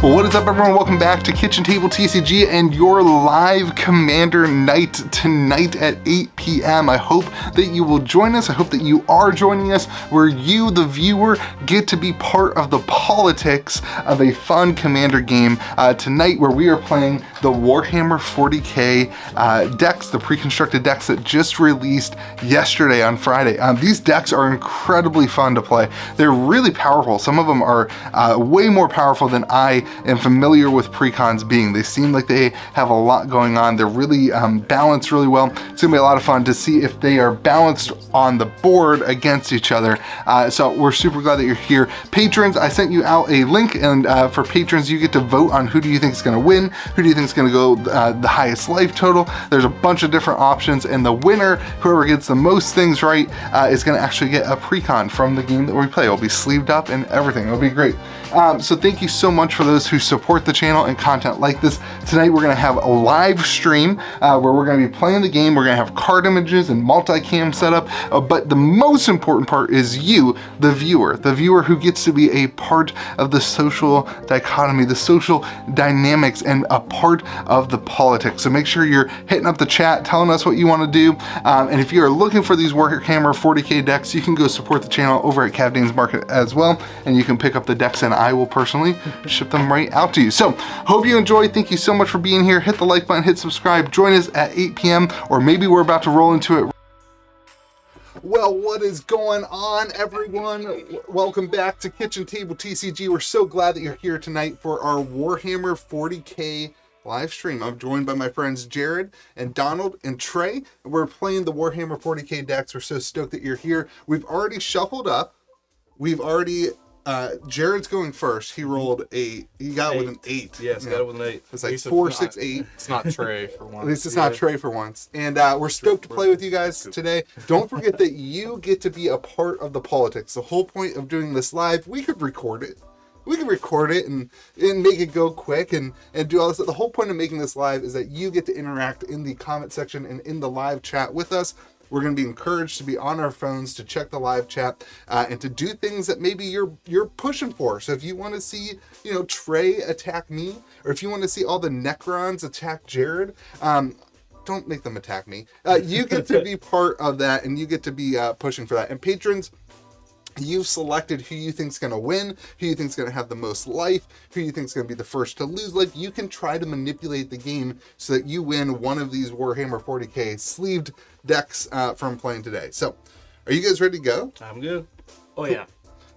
Well, what is up, everyone? Welcome back to Kitchen Table TCG and your live Commander night tonight at 8 p.m. I hope that you will join us. I hope that you are joining us, where you, the viewer, get to be part of the politics of a fun Commander game tonight, where we are playing the Warhammer 40k decks, the pre-constructed decks that just released yesterday on Friday. These decks are incredibly fun to play. They're really powerful. Some of them are way more powerful than I am familiar with precons being. They seem like they have a lot going on. They're really balanced really well. It's gonna be a lot of fun to see if they are balanced on the board against each other. So we're super glad that you're here. Patrons, I sent you out a link, and for patrons, you get to vote on who do you think is gonna win, who do you think is gonna go the highest life total. There's a bunch of different options, and the winner, whoever gets the most things right, is gonna actually get a precon from the game that we play. It'll be sleeved up and everything. It'll be great. So thank you so much for those who support the channel and content like this. Tonight we're going to have a live stream where we're going to be playing the game. We're going to have card images and multicam setup, but the most important part is you, the viewer who gets to be a part of the social dichotomy, the social dynamics, and a part of the politics. So make sure you're hitting up the chat, telling us what you want to do. And if you are looking for these Warhammer 40k decks, you can go support the channel over at Cavdane's Market as well, and you can pick up the decks, and I will personally ship them right out to you. So hope you enjoy. Thank you so much for being here. Hit the like button, hit subscribe, join us at 8 p.m. or maybe we're about to roll into it. Well, what is going on, everyone? Welcome back to Kitchen Table TCG. We're so glad that you're here tonight for our Warhammer 40k live stream. I'm joined by my friends Jared and Donald and Trey. We're playing the Warhammer 40k decks. We're so stoked that you're here. We've already shuffled up. We've already Jared's going first. He rolled he got it with an 8. Yes, got it with an 8. It's like 4, 6, 8. It's not Trey for once. At least it's not Trey for once. And we're stoked to play with you guys today. Don't forget that you get to be a part of the politics. The whole point of doing this live, we could record it. We can record it and make it go quick and do all this. The whole point of making this live is that you get to interact in the comment section and in the live chat with us. We're going to be encouraged to be on our phones, to check the live chat, and to do things that maybe you're pushing for. So if you want to see, Trey attack me, or if you want to see all the Necrons attack Jared, don't make them attack me. You get to be part of that, and you get to be pushing for that. And patrons, you've selected who you think's going to win, who you think's going to have the most life, who you think's going to be the first to lose life. You can try to manipulate the game so that you win one of these Warhammer 40k sleeved decks from playing today. So, are you guys ready to go? I'm good. Oh yeah.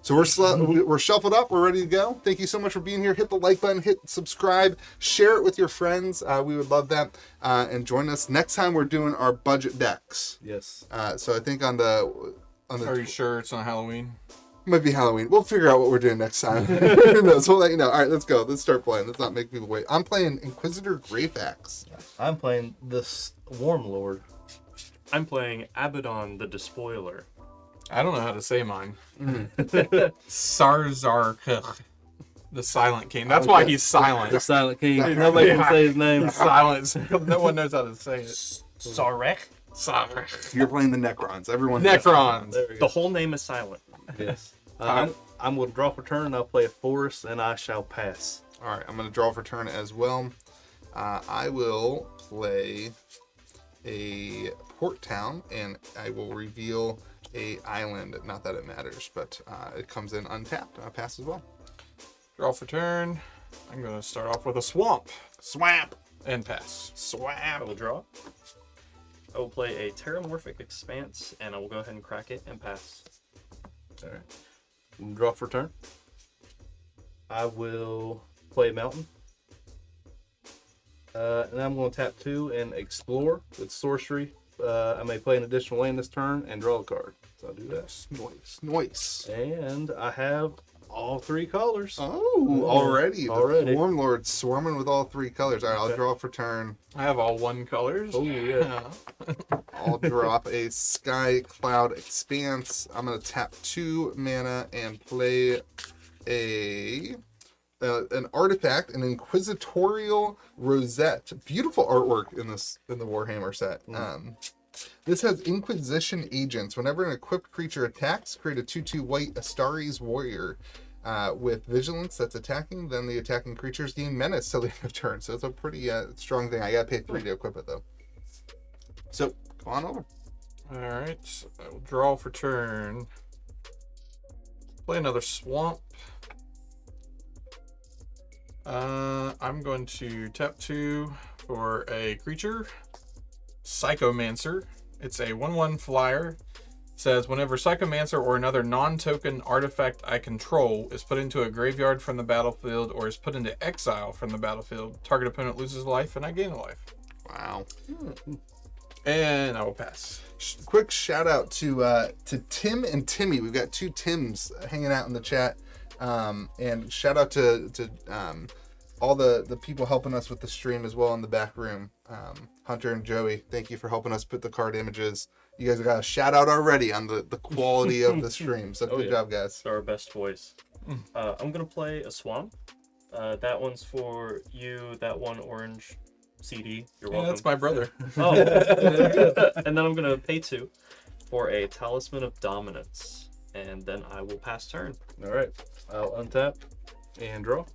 So we're shuffled up. We're ready to go. Thank you so much for being here. Hit the like button, hit subscribe, share it with your friends. We would love that. And join us next time. We're doing our budget decks. Yes. So I think on the Are you sure it's not Halloween? Might be Halloween. We'll figure out what we're doing next time. Who knows? We'll let you know. All right, let's go. Let's start playing. Let's not make people wait. I'm playing Inquisitor Greyfax. I'm playing this Warmlord. I'm playing Abaddon the Despoiler. I don't know how to say mine. Sarzarkh, the Silent King. That's why he's silent. The Silent King. Nobody can say his name. Silence. No one knows how to say it. Sarek. Sarek. You're playing the Necrons. Everyone. Necrons. There we The go. whole name is silent. Yes. I'm going to draw for turn. I'll play a forest, and I shall pass. All right, I'm going to draw for turn as well. I will play a port town, and I will reveal a island. Not that it matters, but it comes in untapped. I pass as well. Draw for turn. I'm going to start off with a swamp. Swamp. And pass. I will draw. I will play a Terramorphic Expanse, and I will go ahead and crack it and pass. All right. Draw for turn. I will play a mountain. And I'm going to tap 2 and explore with sorcery. I may play an additional land this turn and draw a card. So I'll do that. Nice. And I have all 3 colors. Oh, already. Already. The Warmlord swarming with all 3 colors. All right, I'll draw for turn. I have all 1 colors. Oh, yeah. I'll drop a Sky Cloud Expanse. I'm going to tap 2 mana and play an artifact, an Inquisitorial Rosette. Beautiful artwork in the Warhammer set. This has Inquisition Agents. Whenever an equipped creature attacks, create a 2/2 white Astaris Warrior. with Vigilance that's attacking, then the attacking creatures gain Menace till the end of turn. So it's a pretty strong thing. I gotta pay 3 to equip it though. So go on over. Alright, I will draw for turn. Play another swamp. I'm going to tap 2 for a creature. Psychomancer. It's a 1/1 flyer. Says whenever Psychomancer or another non-token artifact I control is put into a graveyard from the battlefield or is put into exile from the battlefield, target opponent loses a life and I gain a life. Wow. And I will pass. Quick shout out to Tim and Timmy. We've got 2 Tims hanging out in the chat. And shout out to all the people helping us with the stream as well in the back room. Hunter and Joey, thank you for helping us put the card images. You guys got a shout out already on the quality of the stream. So good job, guys. It's our best voice. I'm going to play a swamp. That one's for you, that one orange CD. You're welcome. That's my brother. Oh, and then I'm going to pay 2 for a Talisman of Dominance. And then I will pass turn. All right. I'll untap and draw.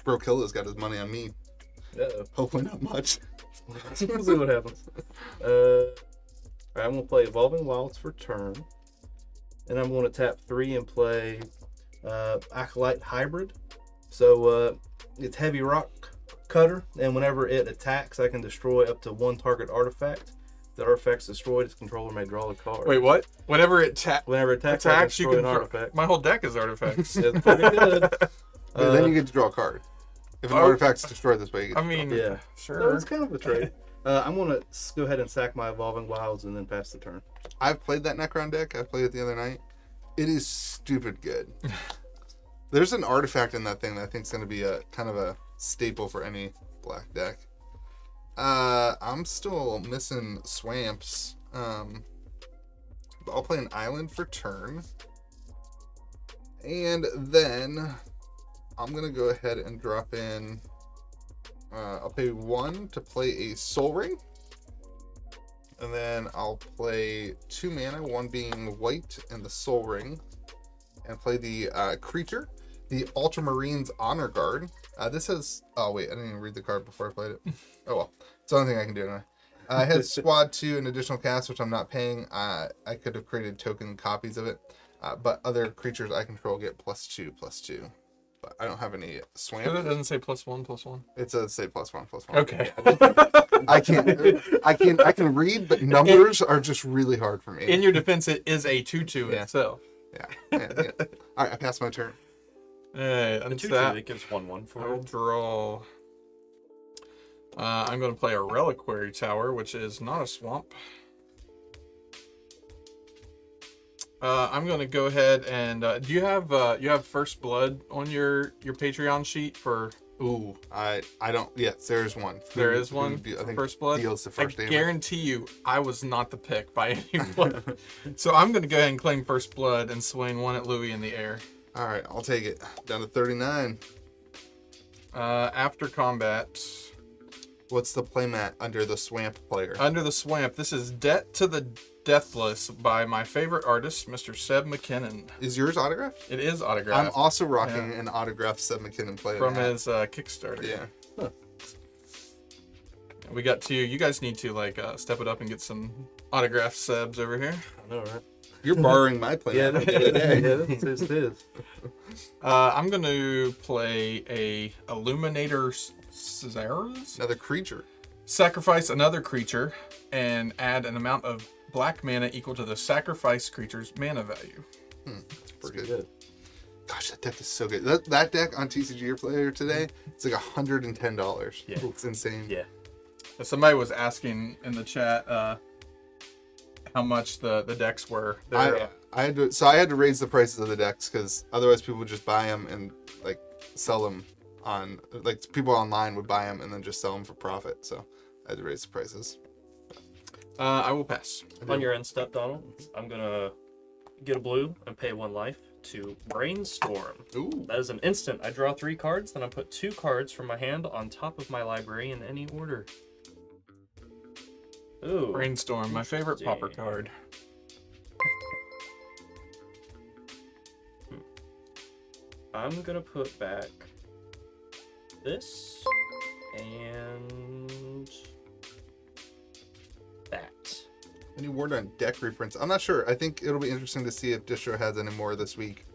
Bro Killa's got his money on me. Uh-oh. Hopefully not much. We'll see what happens. Alright, I'm going to play Evolving Wilds for turn. And I'm going to tap 3 and play Acolyte Hybrid. So it's Heavy Rock Cutter, and whenever it attacks, I can destroy up to 1 target artifact. If the artifact's destroyed, its controller may draw a card. Wait, what? Whenever it Whenever it attacks, I can attacks, you destroy can an artifact. My whole deck is artifacts. It's pretty good. Then you get to draw a card. If an artifact's destroyed this way, you get I to mean, Yeah. sure. No, it's kind of a trade. I'm going to go ahead and sack my Evolving Wilds and then pass the turn. I've played that Necron deck. I played it the other night. It is stupid good. There's an artifact in that thing that I think is going to be a kind of a staple for any black deck. I'm still missing swamps. But I'll play an island for turn. And then I'm going to go ahead and drop in... I'll pay 1 to play a Soul Ring. And then I'll play 2 mana, 1 being white and the Soul Ring. And play the creature, the Ultramarines Honor Guard. This has... Oh, wait, I didn't even read the card before I played it. Oh, well. It's the only thing I can do anyway. I had Squad 2 and additional cast, which I'm not paying. I could have created token copies of it. But other creatures I control get +2/+2. But I don't have any swamp. It doesn't say +1/+1. It does say +1/+1. Okay. I can read, but numbers are just really hard for me. In your defense, it is a 2/2 itself. Yeah. All right, I passed my turn. Alright, The that's 2/2 that. that gives 1/1 for I'll it. draw. I'm going to play a Reliquary Tower, which is not a swamp. I'm going to go ahead and do you have First Blood on your Patreon sheet for? Ooh, I don't. Yes, there is one. There is one I for think First Blood. deals the I first damage. guarantee you, I was not the pick by anyone. So I'm going to go ahead and claim First Blood and swing 1 at Louis in the air. All right, I'll take it. Down to 39. After combat, What's the playmat under the swamp player? under the swamp, this is Debt to the Deathless by my favorite artist, Mr. Seb McKinnon. Is yours autographed? It is I'm autographed also rocking an autographed Seb McKinnon player from hat. his Kickstarter. Yeah. We got you guys need to step it up and get some autographed Sebs over here. I know, right? You're borrowing my playmat. Yeah, from the other day. this is. I'm going to play a Illuminator Caesars. Another creature. Sacrifice another creature and add an amount of black mana equal to the sacrifice creature's mana value. That's pretty good. Gosh, that deck is so good. That deck on TCG Player today, it's like $110. Yeah. It's insane. Yeah. Somebody was asking in the chat how much the decks were. I had to raise the prices of the decks because otherwise people would just buy them and sell them on people online would buy them and then just sell them for profit. So I had to raise the prices. I will pass. On your end step, Donald, I'm going to get a blue and pay 1 life to Brainstorm. Ooh. That is an instant. I draw 3 cards, then I put 2 cards from my hand on top of my library in any order. Ooh. Brainstorm, my favorite pauper Dang. card. I'm gonna put back this and that. Any word on deck reprints? I'm not sure. I think it'll be interesting to see if Distro has any more this week.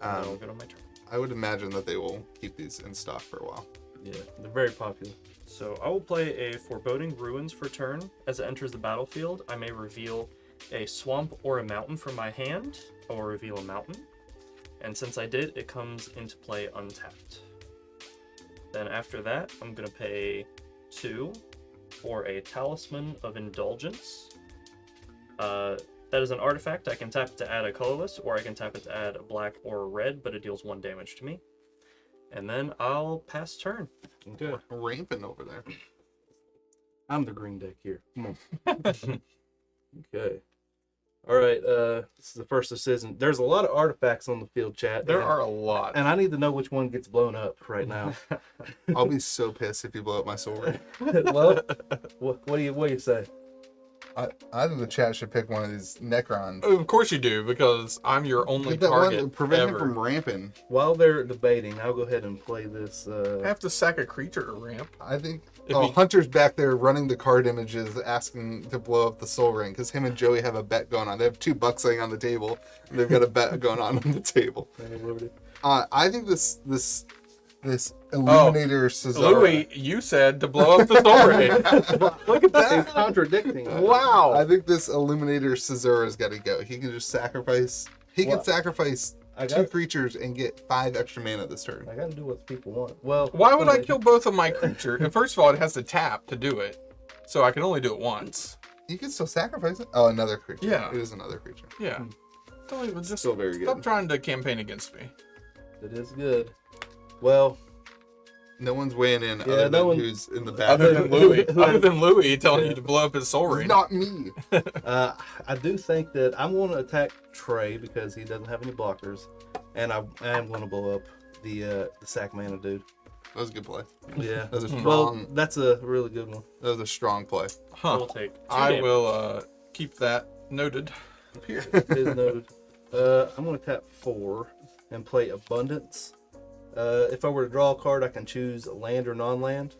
I'll get on my turn. I would imagine that they will keep these in stock for a while. Yeah, they're very popular. So I will play a Foreboding Ruins for turn. As it enters the battlefield, I may reveal a swamp or a mountain from my hand, or reveal a mountain. And since I did, it comes into play untapped. Then after that, I'm going to pay 2 for a Talisman of Indulgence. That is an artifact. I can tap it to add a colorless, or I can tap it to add a black or a red, but it deals 1 damage to me. And then I'll pass turn. Okay. Ramping over there. I'm the green deck here. Come on. Okay. All right. This is the first decision. There's a lot of artifacts on the field, chat. There are a lot. And I need to know which one gets blown up right now. I'll be so pissed if you blow up my soul ring. Well, what do you say? I think the chat should pick one of these Necrons. Of course you do, because I'm your only Get that target one, prevent him ever. from ramping. While they're debating, I'll go ahead and play this. I have to sack a creature to ramp. I think. If Oh, he- Hunter's back there running the card images, asking to blow up the soul ring because him and Joey have a bet going on. They have $2 laying on the table. And they've got a bet going on the table. I think this Illuminator Cesaro. Louis, you said to blow up the soul ring. Look at that. Contradicting. Wow. I think this Illuminator Cesara's got to go. He can just sacrifice. He can What? sacrifice I 2 got- creatures and get 5 extra mana this turn. I gotta do what people want. Well, Why would I kill both of my creature? And first of all, it has to tap to do it. So I can only do it once. You can still sacrifice it. Oh, another creature. Yeah. It is another creature. Yeah. Don't even just Still very good. stop trying to campaign against me. It is good. Well, No one's weighing in Yeah, other no than one- who's in the back. Other than Louis. Other than Louis telling you to blow up his soul ring. Not me. I do think that I'm going to attack Trey because he doesn't have any blockers, and I am going to blow up the sack mana dude. That was a good play. Yeah. That was a strong. Well, that's a really good one. That was a strong play. I Huh. will take 2 I damage. will keep that noted. It is noted. I'm going to tap 4 and play Abundance. If I were to draw a card, I can choose land or non-land,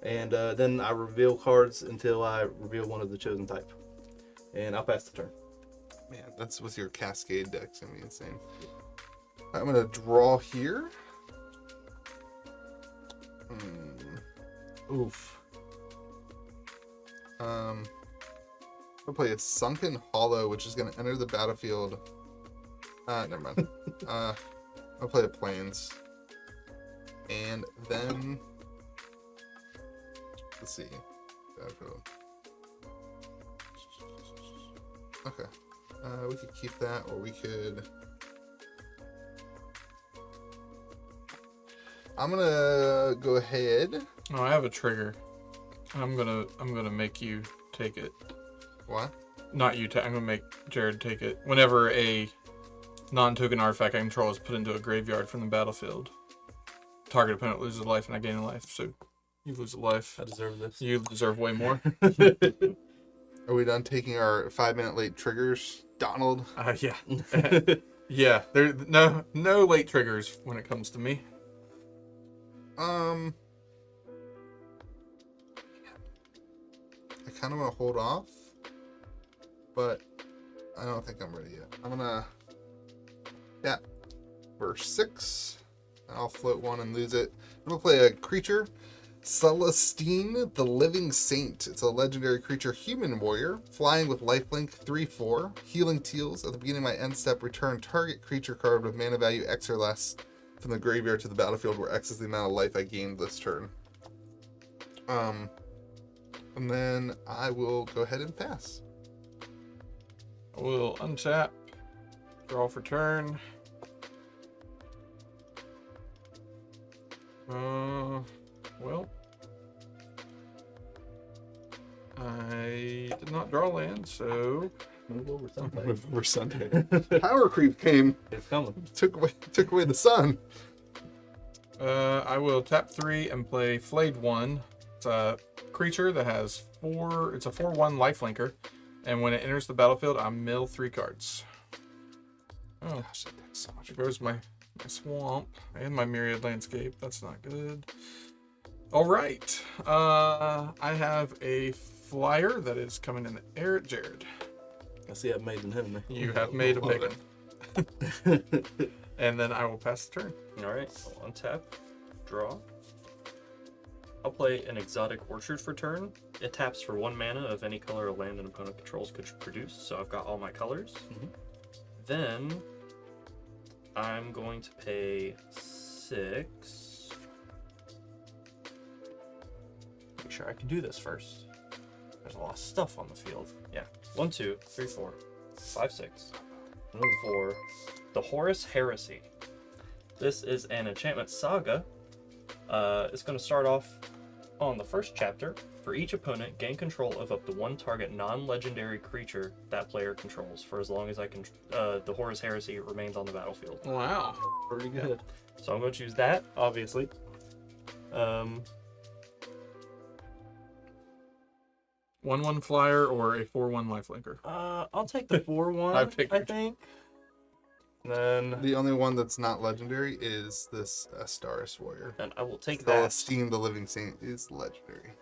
and then I reveal cards until I reveal one of the chosen type, and I'll pass the turn. Man, that's with your Cascade deck's gonna be insane. I'm gonna draw here. Oof. I'll play a Sunken Hollow, which is gonna enter the battlefield. Never mind. I'll play a Plains. And then let's see. Battlefield. Okay. We could keep that, or we could. I'm gonna go ahead. Oh, I have a trigger. I'm gonna make you take it. What? Not you. I'm gonna make Jared take it. Whenever a non-token artifact I control is put into a graveyard from the battlefield, target opponent loses a life and I gain a life. So you lose a life. I deserve this. You deserve way more. Are we done taking our 5-minute late triggers, Donald? Yeah. Yeah. There no late triggers when it comes to me. I kind of want to hold off, but I don't think I'm ready yet. I'm gonna for 6, and I'll float 1 and lose it. I'm gonna play a creature, Celestine, the Living Saint. It's a legendary creature, human warrior, flying with lifelink, 3/4, healing teals. At the beginning of my end step, return target creature card with mana value X or less from the graveyard to the battlefield, where X is the amount of life I gained this turn. And then I will go ahead and pass. I will untap, draw for turn. Well, I did not draw land, so Move over sometime. Over Sunday. Power creep came, It's coming. took away the sun. I will tap 3 and play Flayed 1. It's a creature that has 4. It's a 4/1 lifelinker, and when it enters the battlefield, I mill 3 cards. Oh, Gosh, that deck's so much there goes my my swamp and my myriad landscape. That's not good. All right. I have a flyer that is coming in the air at Jared. I see I've made an enemy. You have made a big one. And then I will pass the turn. All right, I'll untap, draw. I'll play an exotic orchard for turn. It taps for 1 mana of any color a land an opponent controls could produce, so I've got all my colors. Then I'm going to pay 6. Make sure I can do this first. There's a lot of stuff on the field. Yeah. 1, 2, 3, 4, 5, 6. For the Horus Heresy. This is an enchantment saga. It's going to start off on the first chapter. For each opponent, gain control of up to 1 target non-legendary creature that player controls for as long as the Horus Heresy remains on the battlefield. Wow. Pretty good. So I'm going to choose that, obviously. 1/1 flyer or a 4/1 lifelinker. I'll take the 4/1, I think. And then The only one that's not legendary is this Astaris Warrior. and I will take That that. Esteem the Living Saint is legendary.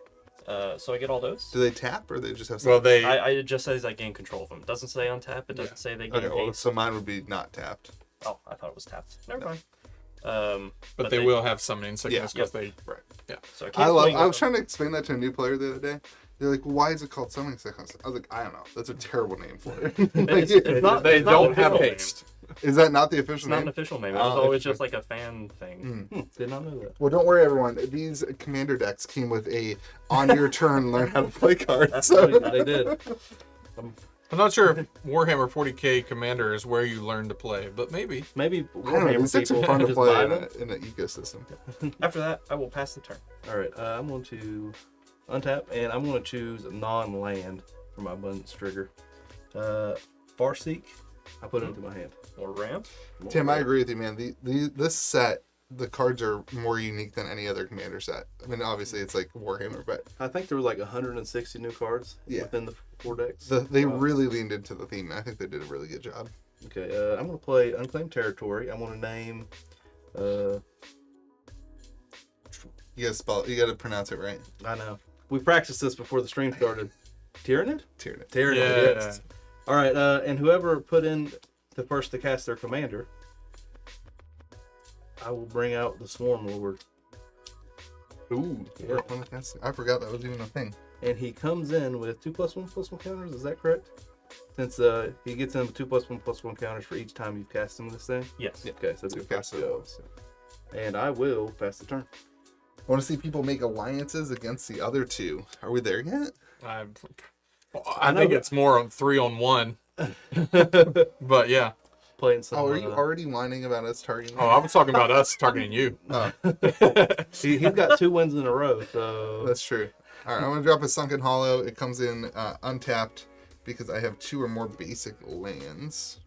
So I get all those. Do they tap or they just have? Well, they. It just says I gain control of them. It doesn't say on tap. It doesn't say they gain Okay, well, haste. so mine would be not tapped. Oh, I thought it was tapped. Never No. mind. but they will have summoning sickness Yeah. because they. Right. So I, I can't love. swing I was with trying to explain that to a new player the other day. They're like, "Why is it called Summoning Sickness?" I was like, "I don't know. That's a terrible name for it." It's not- They it's not don't an have official name. haste. Is that not the It's official not an name? official name. It was Oh, always okay. just like a fan thing. Did not know that. Well, don't worry, everyone. These commander decks came with a on your turn learn how to play card. So They did. I'm not sure if Warhammer 40k Commander is where you learn to play, but maybe. Maybe I don't know. Warhammer These decks are people fun to just play buy in, them. in an ecosystem. After that, I will pass the turn. All right, I'm going to untap, and I'm going to choose non-land for my abundance trigger. Farseek, I put it into my hand. More ramp. Tim, I agree with you, man. This set, the cards are more unique than any other commander set. I mean, obviously it's like Warhammer, but I think there were like 160 new cards within the 4 decks. they really leaned into the theme. I think they did a really good job. Okay, I'm going to play Unclaimed Territory. I'm going to name... You gotta pronounce it right. I know. We practiced this before the stream started. Tyrannid? Tyrannid. Tyrannid, Yeah. yes. All right, and whoever put in the first to cast their commander, I will bring out the Swarm Lord. Ooh, Yeah. I forgot that was even a thing. And he comes in with 2+1/+1 counters, is that correct? Since he gets in with 2+1/+1 counters for each time you've cast him this thing? Yes. Yeah. Okay, so that's So your cast first it. go. And I will pass the turn. I want to see people make alliances against the other two. Are we there yet? I know think that- it's more on 3-on-1. But yeah. Playing some... Oh, are you already whining about us targeting? Oh, I was talking about us targeting you. Oh, He's got 2 wins in a row, so... that's true. All right, I'm gonna drop a Sunken Hollow. It comes in untapped because I have 2 or more basic lands.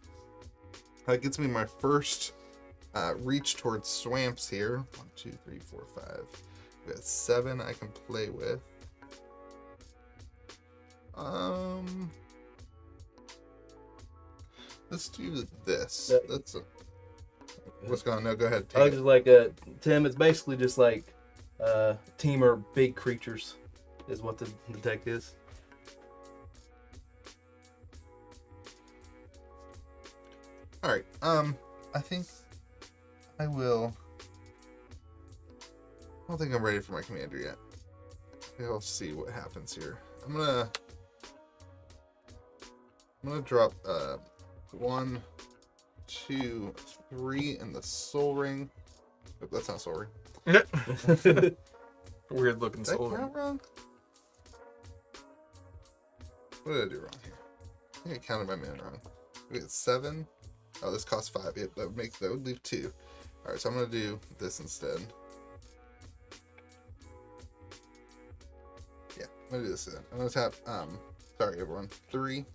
That gets me my first reach towards swamps here. 1, 2, 3, 4, 5. We got 7 I can play with. Let's do this. Yeah. That's what's going on. No, go ahead. I was Take it. just like, Tim, it's basically just like Teamer big creatures is what the deck is. All right. I think I will. I don't think I'm ready for my commander yet. I'll see what happens here. I'm gonna drop 1, 2, 3 in the Soul Ring. Oh, that's not Soul Ring. Weird looking Did I soul. count wrong? What did I do wrong here? I think I counted my mana wrong. We got 7. Oh, this costs 5. Yep, that would leave 2. All right, so I'm gonna do this instead. Yeah, I'm gonna do this then. I'm gonna tap. Sorry, everyone. 3,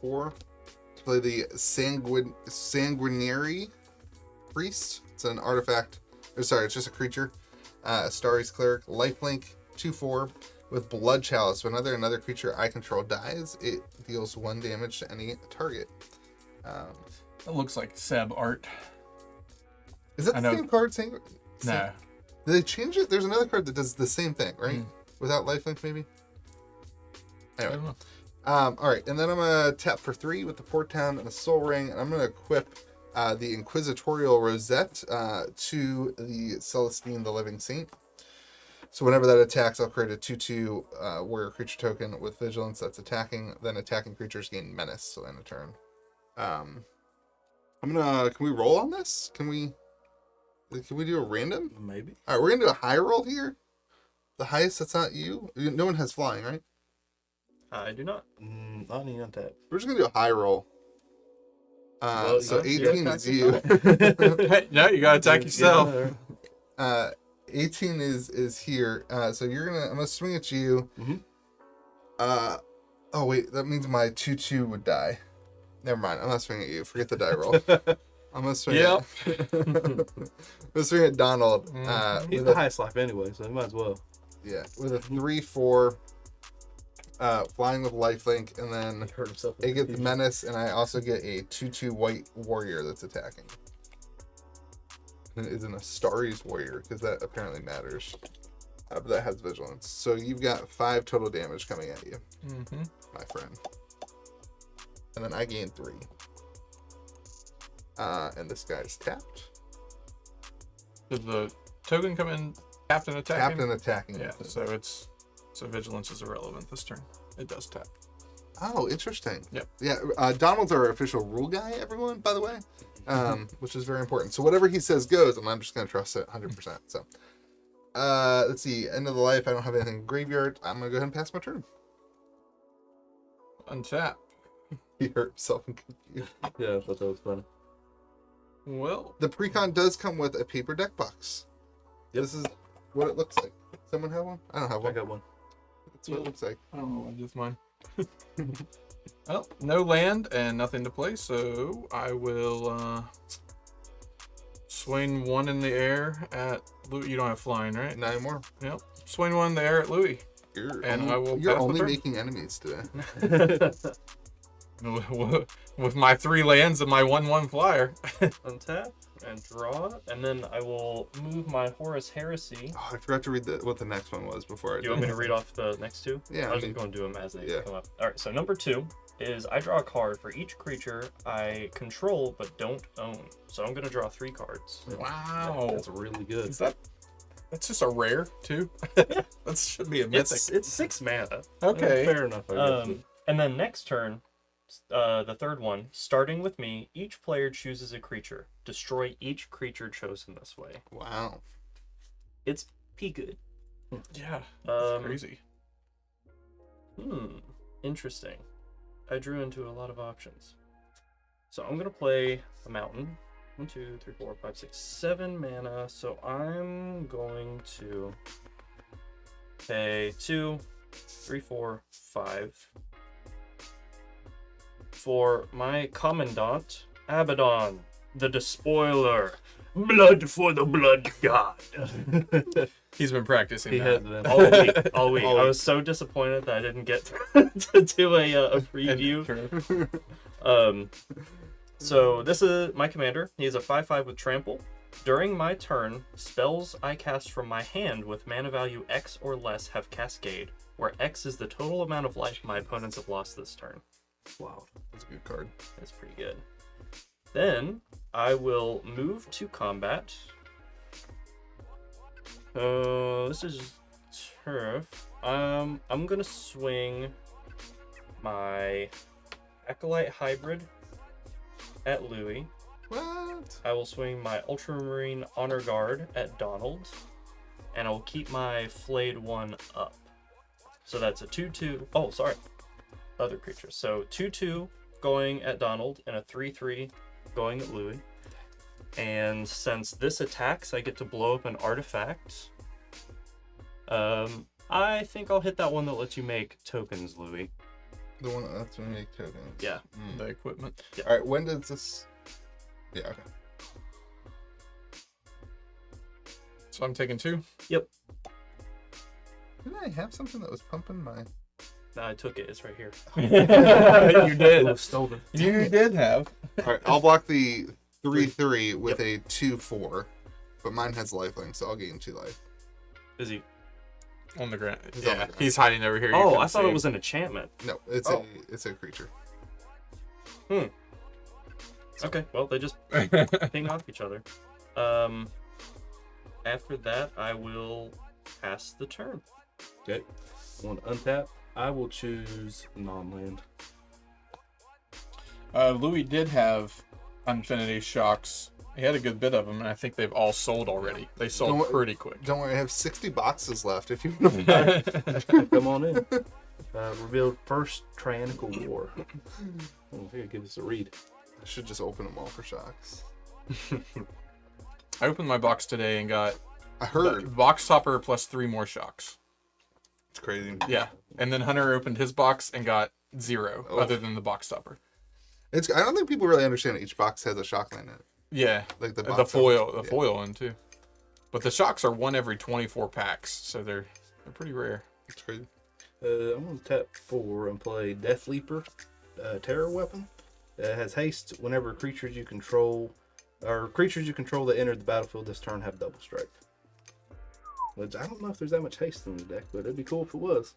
4. To play the Sanguinary Priest. It's an artifact. Or sorry, it's just a creature. Starry's Cleric, lifelink, 2/4 with Blood Chalice. Whenever another creature I control dies, it deals 1 damage to any target. That looks like Seb art. Is that I the know. same card? No. Did they change it? There's another card that does the same thing, right? Without lifelink, maybe? I Anyway. don't know. All right, and then I'm going to tap for 3 with the Port Town and the Soul Ring, and I'm going to equip the Inquisitorial Rosette to the Celestine, the Living Saint. So whenever that attacks, I'll create a 2/2 warrior creature token with vigilance that's attacking. Then attacking creatures gain menace, so end of turn. I'm gonna. Can we roll on this? Can we do a random? Maybe. All right, we're gonna do a high roll here. The highest that's not you. No one has flying, right? I do not. Not any untap. We're just gonna do a high roll. Well, So yeah, 18 yeah, is you. Hey, no, you gotta attack yourself. 18 is here. So I'm gonna swing at you. Oh wait, that means my 2/2 would die. Never mind. I'm not swinging at you. Forget the die roll. I'm gonna swing. Yep. I'm gonna swing at Donald. He's With the a, highest life anyway, so he might as well. yeah, with a 3/4. Flying with lifelink, and then He hurt himself. it gets menace, and I also get a 2/2 white warrior that's attacking. And it isn't a Starry's warrior because that apparently matters. But that has vigilance. So you've got 5 total damage coming at you, my friend. And then I gain 3. And this guy's tapped. Did the token come in tapped and attacking? Tapped and attacking. Yeah, so vigilance is irrelevant this turn. It does tap. Oh, interesting. Yep. Yeah, Donald's our official rule guy, everyone, by the way, which is very important. So whatever he says goes, and I'm just going to trust it 100%. So let's see. End of the life. I don't have anything in graveyard. I'm going to go ahead and pass my turn. Untap. He hurt himself and confused. Yeah, I thought that was funny. Well, The precon does come with a paper deck box. Yep. This is what it looks like. Someone have one? I don't have I one. got one. That's what it looks like. I don't know what I did with mine. Well, no land and nothing to play, so I will swing one in the air at Louis. You don't have flying, right? Not anymore. Yep. Swing one in the air at Louis. I will You're pass the only turn. making enemies today. With my 3 lands and my 1/1 flyer. Untap and draw, and then I will move my Horus Heresy. Oh, I forgot to read what the next one was before I Do did. you want me to read off the next 2? Yeah, I was just going to do them as they yeah. come up. All right, so number 2 is I draw a card for each creature I control but don't own. So I'm going to draw 3 cards. Wow. That's really good. Is that's just a rare too? That should be a mythic. It's 6 mana. Okay. Fair enough, I guess. And then next turn, the third one, starting with me, each player chooses a creature. Destroy each creature chosen this way. Wow. It's P good. Yeah. That's Um, crazy. Interesting. I drew into a lot of options. So I'm gonna play a mountain. 1, 2, 3, 4, 5, 6, 7 mana. So I'm going to pay 2, 3, 4, 5 for my commandant, Abaddon, the Despoiler. Blood for the blood god. He's been practicing He that. has been. all week. All I week. was so disappointed that I didn't get to do a preview. So this is my commander. He is a 5/5 with trample. During my turn, spells I cast from my hand with mana value X or less have Cascade, where X is the total amount of life my opponents have lost this turn. Wow. That's a good card. That's pretty good. Then I will move to combat. This is turf. I'm gonna swing my Acolyte Hybrid at Louis. What? I will swing my Ultramarine Honor Guard at Donald, and I will keep my Flayed one up. So that's a 2/2. Oh, sorry. Other creatures. So 2/2 going at Donald and a 3/3 going at Louis. And since this attacks, I get to blow up an artifact. I think I'll hit that one that lets you make tokens, Louis. The one that's when you make tokens. Yeah. The equipment. All right. When does this? Yeah. Okay. So I'm taking 2. Yep. Didn't I have something that was pumping my? No, I took it. It's right here. You did. Stolen. You did have. All right. I'll block the 3/3 with a 2/4, but mine has lifelink, so I'll gain 2 life. Is he? On the ground. He's on the Yeah, ground. he's hiding over here. You Oh, couldn't I thought see it him. was an enchantment. No, it's Oh. a creature. Okay, well, they just ping off each other. After that, I will pass the turn. Okay. I want to untap. I will choose non-land. Louis did have Infinity Shocks. He had a good bit of them, and I think they've all sold already. They sold Don't- pretty quick. Don't worry, I have 60 boxes left if you want to buy. Come on in. Revealed first Tyrannical War. Oh, here, give us a read. I should just open them all for shocks. I opened my box today and got I heard. box topper plus 3 more shocks. It's crazy. Yeah, and then Hunter opened his box and got 0 Oh. other than the box topper. I don't think people really understand each box has a shock land in it. Yeah, Like the the box foil, has- foil one too. But the shocks are 1 every 24 packs, so they're pretty rare. It's crazy. I'm going to tap 4 and play Death Leaper, Terror Weapon. It has haste whenever creatures you control that enter the battlefield this turn have double strike. Which I don't know if there's that much haste in the deck, but it'd be cool if it was.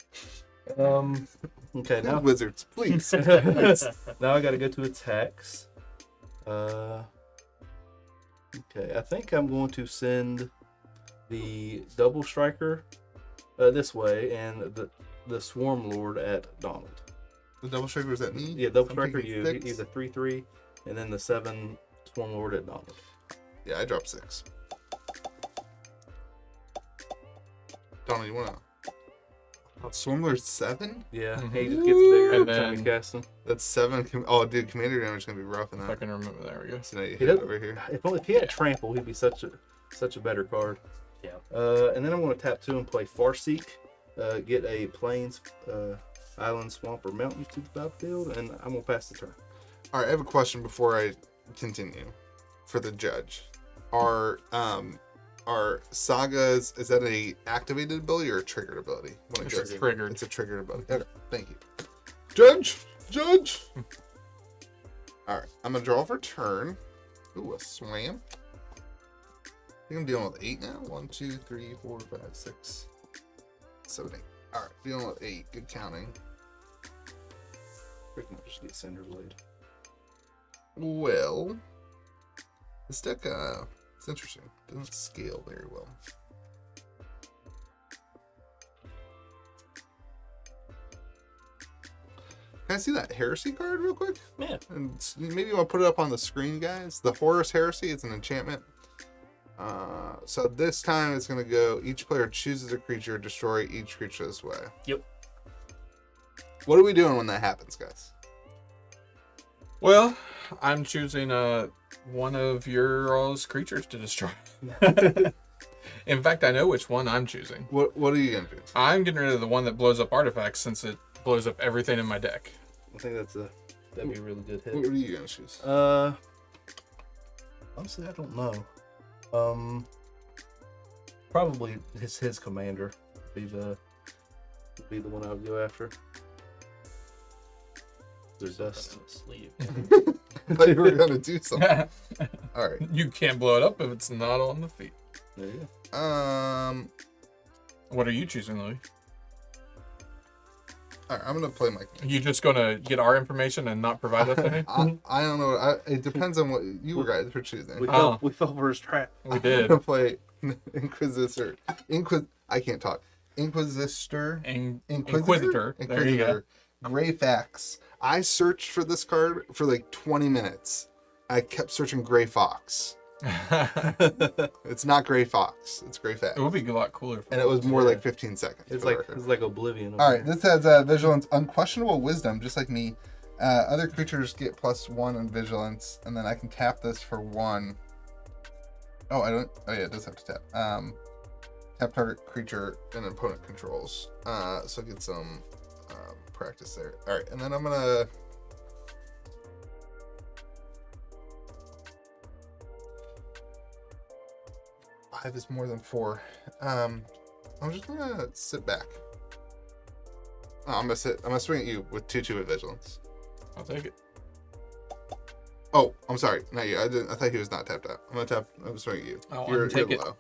Okay, now Wizards, please. now I got to go to attacks. Okay, I think I'm going to send the double striker this way and the Swarm Lord at Donald. The double striker was at me? Yeah, double I'm striker thinking you 6. either 3/3 and then the 7 Swarm Lord at Donald. Yeah, I dropped 6. Donald, you wanna? Swimler's 7? Yeah, Mhm. he just gets bigger And every time you then- cast him. That's 7. Oh, dude, commander damage is gonna be rough in If I that. can remember, there we go. So now you He hit it doesn't- over here. If he had trample, he'd be such a better card. Yeah. And then I'm going to tap 2 and play Farseek. Get a plains, island, swamp, or mountain to the battlefield, and I'm going to pass the turn. All right, I have a question before I continue for the judge. Are sagas, is that a activated ability or a triggered ability? When it It's goes- triggered. It's a triggered ability. Okay, thank you. Judge! All right, I'm gonna draw for turn. Ooh, a swam. I think I'm dealing with 8 now. 1, 2, 3, 4, 5, 6, 7, 8. All right, dealing with 8. Good counting. Freaking just get Cinder Blade. Well, this deck, it's interesting. Doesn't scale very well. Can I see that Heresy card real quick? Yeah. And maybe you want to put it up on the screen, guys. The Horus Heresy, it's an enchantment. So this time it's going to go, each player chooses a creature, destroy each creature this way. Yep. What are we doing when that happens, guys? Well, I'm choosing one of your all's creatures to destroy. In fact, I know which one I'm choosing. What are you going to do? I'm getting rid of the one that blows up artifacts since it blows up everything in my deck. I think that'd be a really good hit. What are you going to choose? Honestly, I don't know. Probably his commander would be the one I would go after. There's dust. Sleeve. I thought you were going to do something. All right. You can't blow it up if it's not on the feet. There you go. What are you choosing, Louis? All right, I'm going to play my You just gonna get our information and not provide us any? I don't know. It depends on what you guys were choosing. We Oh. fell for his trap. We I'm did. gonna play Inquisitor. I can't talk. Inquisitor. Inquisitor. There you go. Greyfax. I searched for this card for like 20 minutes. I kept searching Grey Fox. It's not Grey Fox. It's Greyfax. It would be a lot cooler. If And it was more like 15 seconds. It's for the like record. Oblivion. All right, this has Vigilance, Unquestionable Wisdom, just like me. Other creatures get +1 on Vigilance, and then I can tap this for 1. Oh, I don't. Oh yeah, it does have to tap. Tap target creature and opponent controls. So get some practice there. All right, and then I'm gonna. Five is more than 4. I'm just gonna sit back. Oh, I'm gonna swing at you with 2/2 at Vigilance. I'll take it. Oh, I'm sorry. Not you. I thought he was not tapped out. I'm gonna tap. I'm swinging at you. Oh, you're take it. low.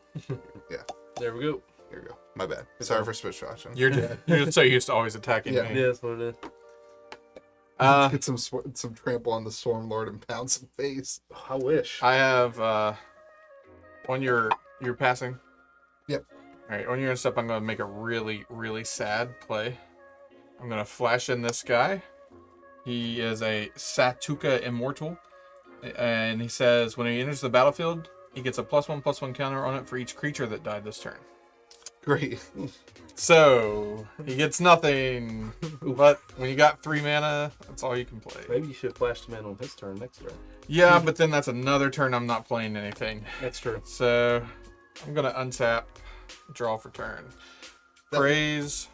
Yeah. There we go. Here we go. My bad. Sorry for switch watching. You're so used to always attacking Yeah. me. Yeah, that's what it is. Get some trample on the Storm Lord and pound some face. I wish. I have on your passing. Yep. All right, on your step, I'm gonna make a really, really sad play. I'm gonna flash in this guy. He is a Satuka Immortal, and he says when he enters the battlefield, he gets a +1/+1 counter on it for each creature that died this turn. Great. So he gets nothing, but when you got 3 mana, that's all you can play. Maybe you should flash him in on his turn next turn. Yeah, but then that's another turn I'm not playing anything. That's true. So I'm gonna untap, draw for turn. Praise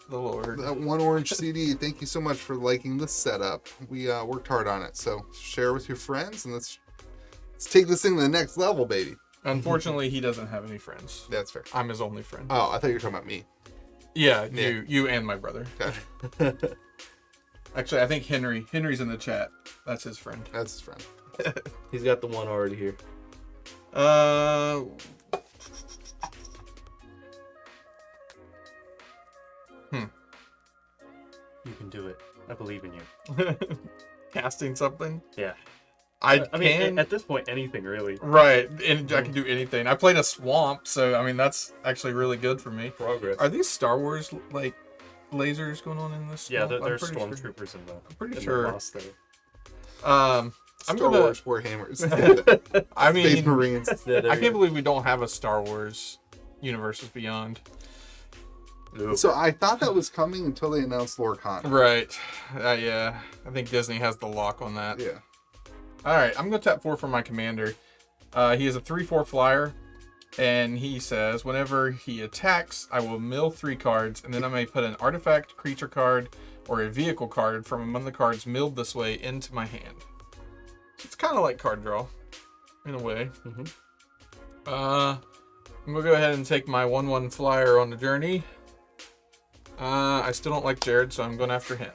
the Lord. That one orange CD. Thank you so much for liking this setup. We worked hard on it. So share with your friends and let's take this thing to the next level, baby. Unfortunately, he doesn't have any friends. That's fair. I'm his only friend. Oh, I thought you were talking about me. Yeah, Yeah. you and my brother. Gotcha. Actually, I think Henry's in the chat. That's his friend. That's his friend. He's got the one already here. You can do it. I believe in you. Casting something. Yeah. I mean, can. at this point, anything really. Right, and I can do anything. I played a swamp, so I mean that's actually really good for me. Progress. Are these Star Wars like lasers going on in this? Yeah, swamp? there's I'm pretty sure. stormtroopers in the. I'm pretty in sure. The boss there. I'm Star gonna. Wars Warhammers. I Space mean, Marines. Yeah, there I you can't go. believe we don't have a Star Wars Universes Beyond. So I thought that was coming until they announced Lord Khan. Right. Yeah. I think Disney has the lock on that. Yeah. All right. I'm going to tap 4 for my commander. He is a 3/4 flyer. And he says, whenever he attacks, I will mill 3 cards. And then I may put an artifact, creature card, or a vehicle card from among the cards milled this way into my hand. So it's kind of like card draw, in a way. Mhm. I'm going to go ahead and take my 1/1 flyer on the journey. I still don't like Jared, so I'm going after him.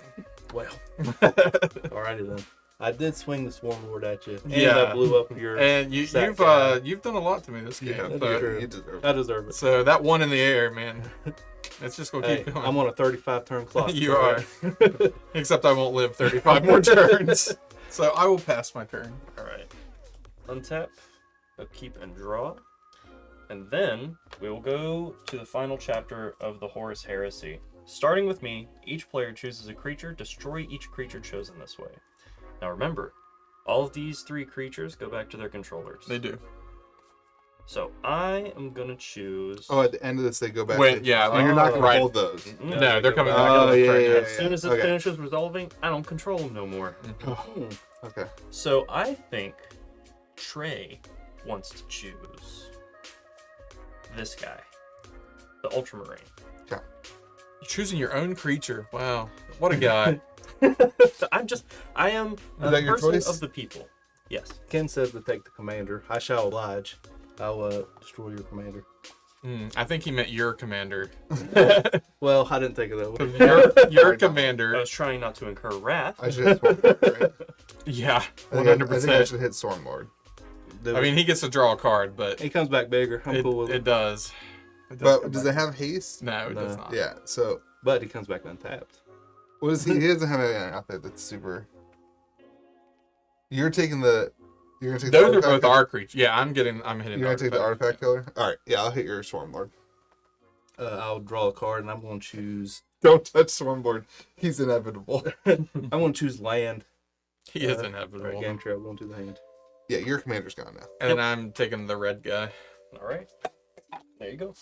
Well. Alrighty then. I did swing the Swarm Lord at you. And Yeah. I blew up your And sack guy. you've done a lot to me this game. Yeah, that's true. you deserve I it. deserve it. So that one in the air, man. It's just gonna Hey, keep going. I'm on a 35 turn clock. You alright? are. Except I won't live 35 more turns. So I will pass my turn. Alright. Untap, upkeep, and draw. And then we will go to the final chapter of the Horus Heresy. Starting with me, each player chooses a creature, destroy each creature chosen this way. Now remember, all of these 3 creatures go back to their controllers. They do. So I am gonna choose. Oh, at the end of this, they go back. Wait, to, yeah, Oh, you're not going right. to hold those. No, they're coming back. Oh, on the yeah, turn. yeah, As soon as it Okay. finishes resolving, I don't control them no more. Hmm. Okay. So I think Trey wants to choose this guy, the Ultramarine. Okay. You're choosing your own creature. Wow. What a guy. I am a that your person choice? of the people. Yes. Ken says to take the commander. I shall oblige. I'll destroy your commander. I think he meant your commander. Well, I didn't think of that one. Your I commander. was trying not to incur wrath. I should hit Storm Lord, right? Yeah, I think I 100%. should hit Storm Lord. I mean, he gets to draw a card, but he comes back bigger. I'm cool with it it. does. It But come does back. it have haste? No, it does No. not. Yeah. So But he comes back untapped. what is he? He doesn't have anything out there that's super. You're taking the. You're gonna take Those the are artifact both our creatures. Yeah, I'm hitting. You're gonna take the artifact killer. All right. Yeah, I'll hit your Swarm Lord. I'll draw a card and I'm going to choose. Don't touch Swarm Lord. He's inevitable. I'm going to choose land. He is Alright, inevitable. game trap. Going to the hand. Yeah, your commander's gone now. And then I'm taking the red guy. All right. There you go.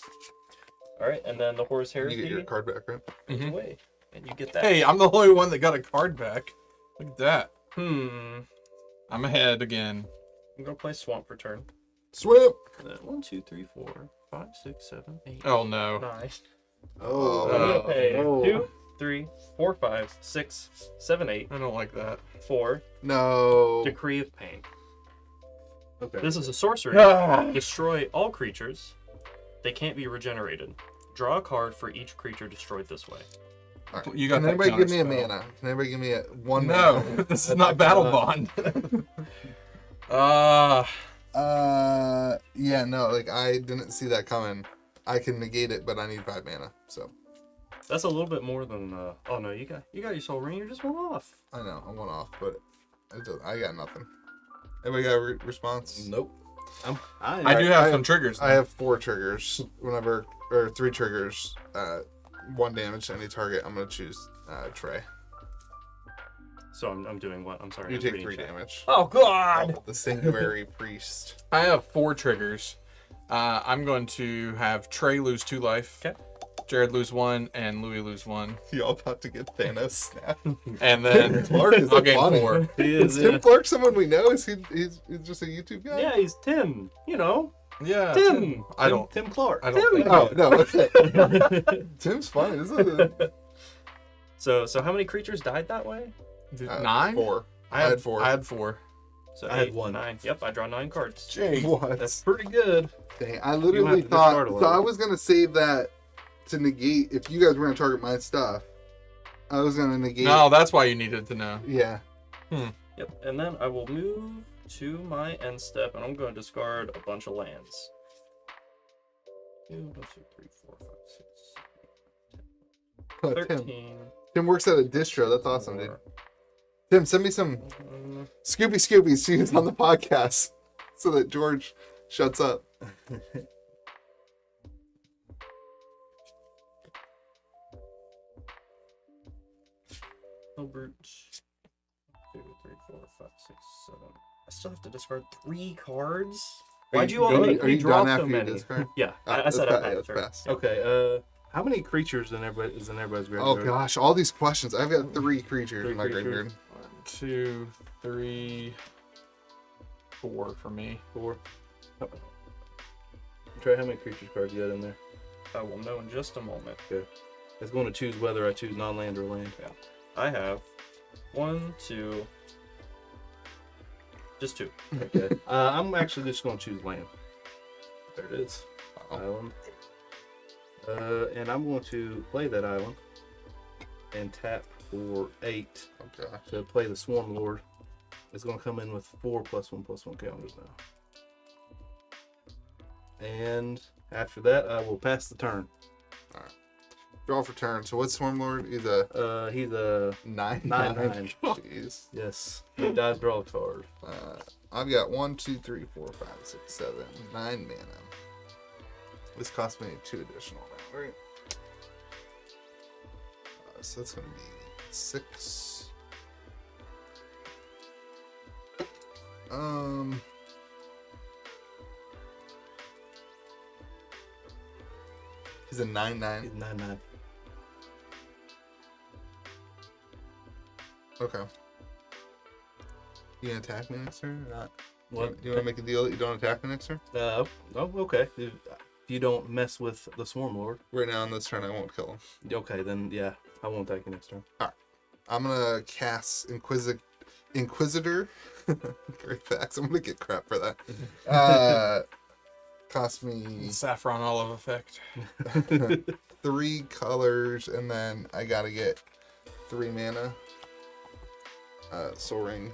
All right, and then the Horus You Heresy get your card back, right? goes Mhm. away, and you get that. Hey, I'm the only one that got a card back. Look at that. I'm I'm ahead again. gonna play Swamp for turn. Swim. 1, 2, 3, 4, 5, 6, 7, 8, Oh no. 9. I'm Oh. gonna pay no. 2, 3, 4, 5, 6, 7, 8, I don't like that. 4. No. Decree of Pain. Okay. This is a sorcery. Ah. Destroy all creatures. They can't be regenerated. Draw a card for each creature destroyed this way. All right. You got Can that anybody give me a counter spell. mana? Can anybody give me one No, mana? this is not Battle Bond. Yeah, no, like I didn't see that coming. I can negate it, but I need 5 mana. So That's a little bit more than. Oh no, you got your soul ring. You're just one off. I know I'm 1 off, but I got nothing. Anybody got a response? Nope. I do have some triggers. I have 4 triggers. Whenever or 3 triggers, 1 damage to any target. I'm gonna choose Trey. So I'm doing what? I'm sorry. You I'm take reading 3 chat. damage. Oh God! The Sanguinary Priest. I have 4 triggers. I'm going to have Trey lose 2 life. Okay. Jared lose 1 and Louis lose 1. Y'all about to get Thanos snapped. And then Clark is I'll gain funny. 4. He Is is. Tim Clark someone we know? Is he's just a YouTube guy? Yeah, he's Tim. You know, Yeah. Tim. Tim Clark. I don't think. Oh no, okay. Tim's funny. This is So how many creatures died that way? 9? 4. I had 4. I had 4. So I had 8, 1. 9. Yep, I draw 9 cards. Jay, what? That's pretty good. Dang, I You literally have to thought. discard a So little. I was gonna save that to negate if you guys were gonna target my stuff. I was gonna negate. No, that's why you needed to know. Yeah. Yep, and then I will move to my end step, and I'm going to discard a bunch of lands. 2, 3, 4, 5, 6, Oh, 7, Tim. 13. Tim works at a distro. That's awesome, dude. 4, Tim, send me some Scooby She's on the podcast so that George shuts up. Hilbert. 2, 3, 4, 5, 6, 7. I still have to discard 3 cards? Why'd you all done- make are me you draw done so after you many? discard? Yeah, I That's said fa- I had that's third. fast. Okay. How many creatures in everybody's Oh graveyard? gosh, all these questions. I've got 3 creatures 3 in my creatures. graveyard. 1, 2, 3, 4 for me. 4. Trey, how many creature cards you got in there? I will know in just a moment. It's going to choose whether I choose non-land or land. I have 1, 2, just 2. Okay. I'm actually just going to choose land. There it is. Island. And I'm going to play that island and tap for 8 Okay. to play the Swarm Lord. It's going to come in with 4+1/+1 counters now. And after that, I will pass the turn. Draw for turn. So what's Swarm Lord? He's a He's a 9/9. 9/9. Jeez. yes. He dies, draw a card. I've got 1, 2, 3, 4, 5, 6, 7, 9 mana. This cost me 2 additional now, right? So that's going to be 6. He's a 9/9. He's 9/9. Okay. You gonna attack me next turn or not? What? You wanna make a deal that you don't attack me next turn? Oh, okay. If you don't mess with the Swarm Lord, Right now on this turn I won't kill him. okay, then yeah, I won't attack you next turn. I'm gonna cast Inquisitor. Great facts. I'm gonna get crap for that. Cost me Saffron olive effect. 3 colors, and then I gotta get 3 mana. Soul Ring.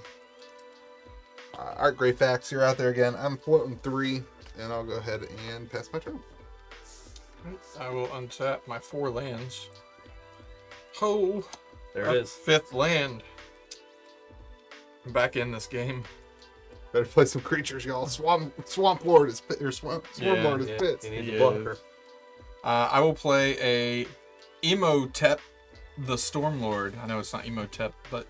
Art Great Facts, you're out there again. I'm floating 3, and I'll go ahead and pass my turn. I will untap my 4 lands. Oh, There a it is. 5th land. I'm back in this game. Better play some creatures, y'all. Swamp Lord is Swarm Yeah, Lord is Yeah, pits. you need He a blocker. is. I will play a Emotep the Stormlord. I know it's not Emotep, but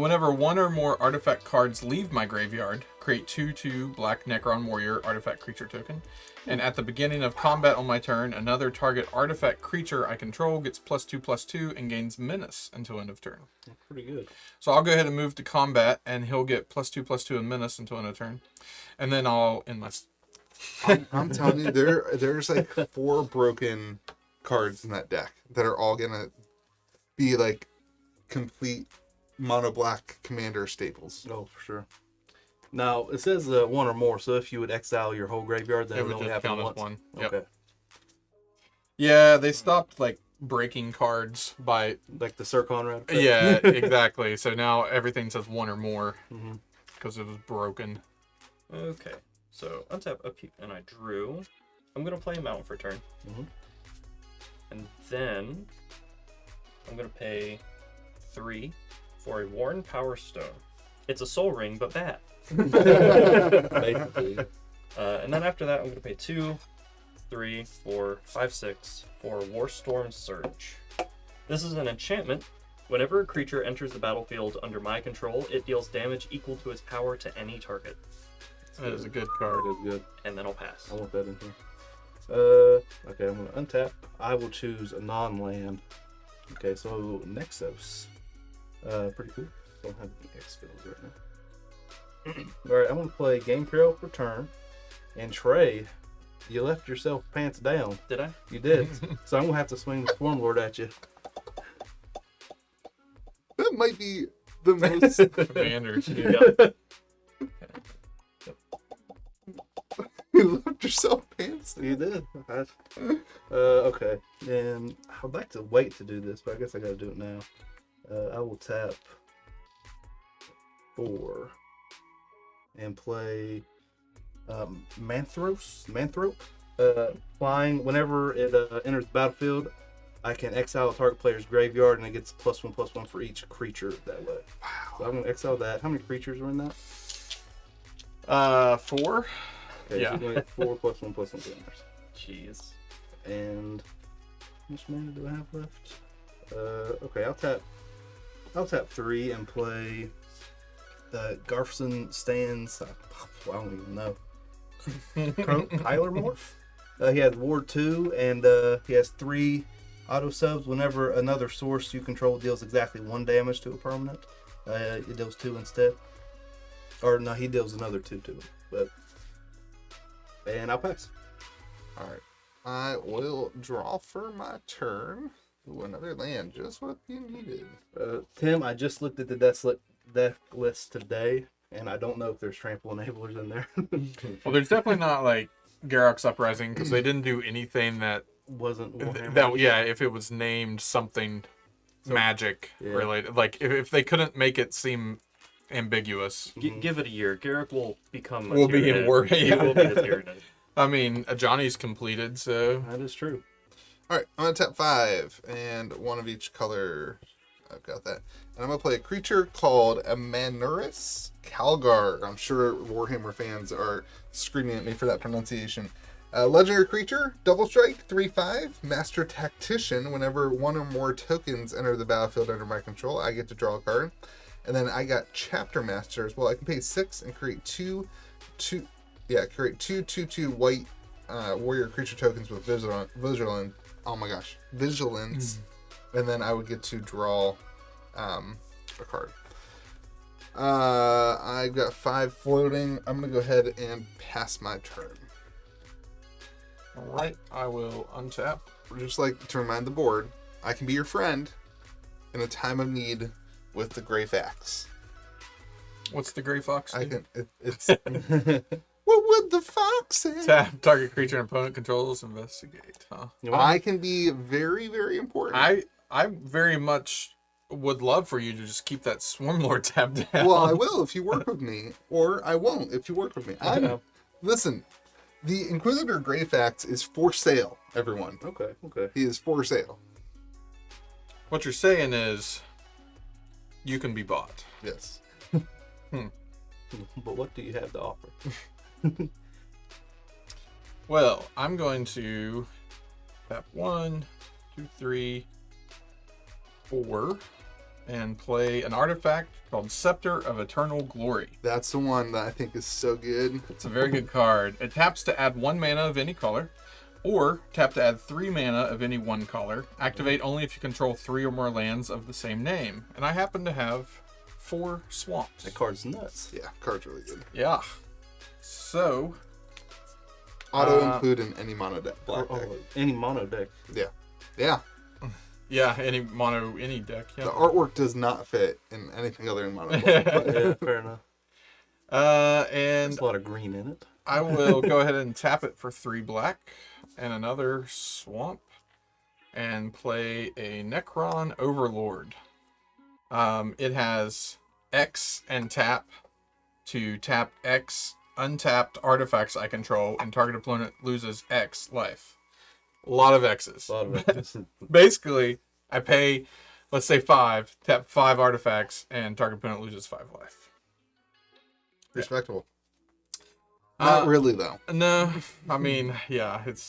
whenever 1 or more artifact cards leave my graveyard, create 2/2 Black Necron Warrior artifact creature token. And at the beginning of combat on my turn, another target artifact creature I control gets +2/+2 and gains menace until end of turn. Pretty good. So I'll go ahead and move to combat, and he'll get +2/+2 and menace until end of turn. And then I'll end my... I'm telling you, there's like 4 broken cards in that deck that are all gonna be like complete mono black commander staples. Oh, for sure. Now it says 1 or more, so if you would exile your whole graveyard, then It it would would only just happen count as once. 1. Yep. Okay. Yeah, they stopped like breaking cards by... Like the Sir Conrad. Yeah, exactly. So now everything says 1 or more. Mhm. because it was broken. Okay, so untap up and I drew. I'm gonna play a mountain for turn. Mhm. And then I'm gonna pay 3 for a Worn Power Stone. It's a soul ring, but bad. Basically. And then after that, I'm gonna pay 2, 3, 4, 5, 6 for Warstorm Surge. This is an enchantment. Whenever a creature enters the battlefield under my control, it deals damage equal to its power to any target. That is a good card. That is good. And then I'll pass. I want that in here. Okay, I'm gonna untap. I will choose a non-land. Okay, so Nexus. Pretty cool. Don't have any X spells right now. Alright, I'm gonna play Game Trail for turn. And Trey, you left yourself pants down. Did I? You did. So I'm gonna have to swing the Swarm Lord at you. That might be the most. Commanders. Yeah. You left yourself pants. You did. Okay. And I'd like to wait to do this, but I guess I gotta do it now. I will tap 4 and play Manthrope. Flying. Whenever it enters the battlefield, I can exile a target player's graveyard, and it gets +1/+1 for each creature that way. Wow. So I'm gonna exile that. How many creatures are in that? 4. Okay, Yeah. so you're gonna get 4+1/+1 damage. Jeez. And how much mana do I have left? Okay, I'll tap 3 and play Garfson Stands. I don't even know. Kyler Morph. He has Ward 2, and he has 3 auto subs. Whenever another source you control deals exactly 1 damage to a permanent, it deals 2 instead. Or no, he deals another 2 to it. And I'll pass. All right. I will draw for my turn. Ooh, another land, just what you needed. Tim, I just looked at the deck list today, and I don't know if there's trample enablers in there. Well, there's definitely not like Garruk's Uprising because they didn't do anything that Wasn't Warhammer. that yeah. If it was named something magic related, like if they couldn't make it seem ambiguous, Give it a year. Garruk will become. Will be in war. He Yeah. will be a Tyranid. I mean, Johnny's completed, so That is true. All right, I'm gonna tap 5 and 1 of each color. I've got that. And I'm gonna play a creature called Manurus Calgar. I'm sure Warhammer fans are screaming at me for that pronunciation. Legendary creature, double strike, 3/5, master tactician. Whenever 1 or more tokens enter the battlefield under my control, I get to draw a card. And then I got chapter masters. Well, I can pay 6 and create two 2/2 white warrior creature tokens with vigilance. Oh my gosh, vigilance. And then I would get to draw a card. I've got 5 floating. I'm gonna go ahead and pass my turn. all right, I will untap. Just like to remind the board, I can be your friend in a time of need with the Gray Fax. What's the Gray Fox do? I can. It's. What would the fox say? Tap target creature and opponent controls. Investigate. Huh? I can be very, very important. I very much would love for you to just keep that Swarm Lord tab down. Well, I will if you work with me, or I won't if you work with me. Listen, the Inquisitor Greyfax is for sale, everyone. Okay. He is for sale. What you're saying is, you can be bought. Yes. But what do you have to offer? Well, I'm going to tap 1, 2, 3, 4, and play an artifact called Scepter of Eternal Glory. That's the one that I think is so good. It's a very good card. It taps to add 1 mana of any color, or tap to add 3 mana of any 1 color. Activate only if you control 3 or more lands of the same name. And I happen to have 4 swamps. That card's nuts. Yeah, card's really good. Yeah. So, Auto include in any mono deck. Black deck. Any mono deck. Yeah. Yeah. yeah, any mono, any deck. Yeah. The artwork does not fit in anything other than mono. Yeah, fair enough. And There's a lot of green in it. I will go ahead and tap it for 3 black and another swamp and play a Necron Overlord. It has X and tap to tap X untapped artifacts I control, and target opponent loses X life. A lot of X's. A lot of it. Basically, I pay, let's say 5, tap 5 artifacts, and target opponent loses 5 life. Respectable. Not really though. No, I mean, yeah, it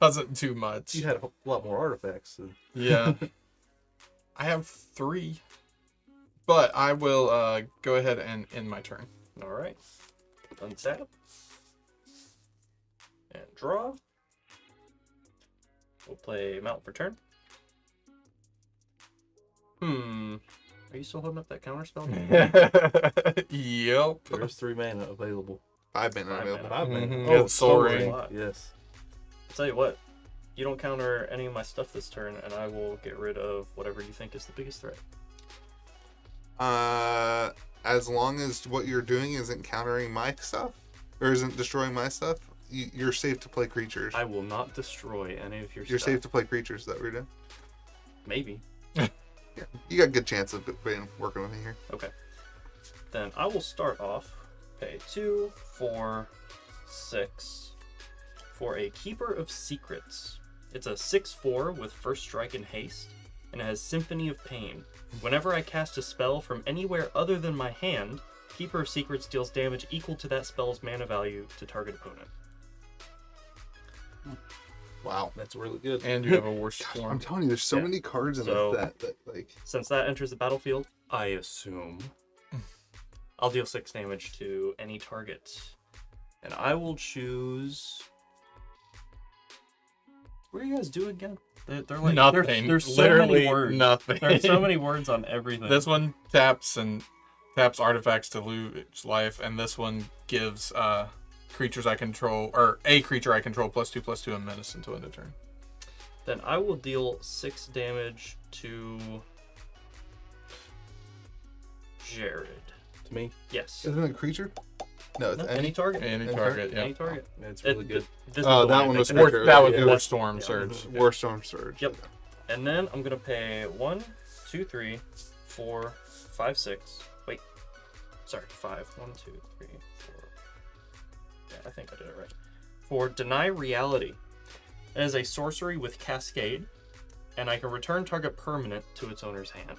doesn't do much. You had a lot more artifacts. Yeah. I have 3. But I will go ahead and end my turn. All right. Untap. And draw. We'll play Mount for turn. Are you still holding up that counter spell? Yep. There's 3 mana available. 5 mana 5 available. mana. 5 mana. Mhm. Oh, It's Soul Ring. Ring. Yes. I'll tell you what. You don't counter any of my stuff this turn, and I will get rid of whatever you think is the biggest threat. As long as what you're doing isn't countering my stuff or isn't destroying my stuff, you're safe to play creatures. I will not destroy any of your You're stuff. safe to play creatures that we're doing. Maybe. Yeah, you got a good chance of being working with me here. Okay. Then I will start off. Pay 2, 4, 6 for a Keeper of Secrets. It's a 6/4 with first strike and haste, and it has Symphony of Pain. Whenever I cast a spell from anywhere other than my hand, Keeper of Secrets deals damage equal to that spell's mana value to target opponent. Wow. That's really good. And you have a War I'm Storm. telling you, there's so Yeah. many cards in So- this that like. Since that enters the battlefield, I assume I'll deal 6 damage to any target. And I will choose... What do you guys do again? They're like Nothing. There's so Literally many words. nothing. There's so many words on everything. This one taps artifacts to lose life, and this one gives creatures I control, or a creature I control +2/+2 and menace until end of turn. Then I will deal 6 damage to Jared. To me, Yes. Isn't it a creature? No, it's No, any. any target. Any Any target, yeah. Any target. it's really good. This is Oh, the that I one make was it. War, creature. that was Yeah. War Storm Yeah. Surge. Warstorm Surge. Yep. And then I'm gonna pay 1, 2, 3, 4, 5, 6. Wait. Sorry, 5. 1, 2, 3, 4. Yeah, I think I did it right. For Deny Reality. It is a sorcery with Cascade, and I can return target permanent to its owner's hand.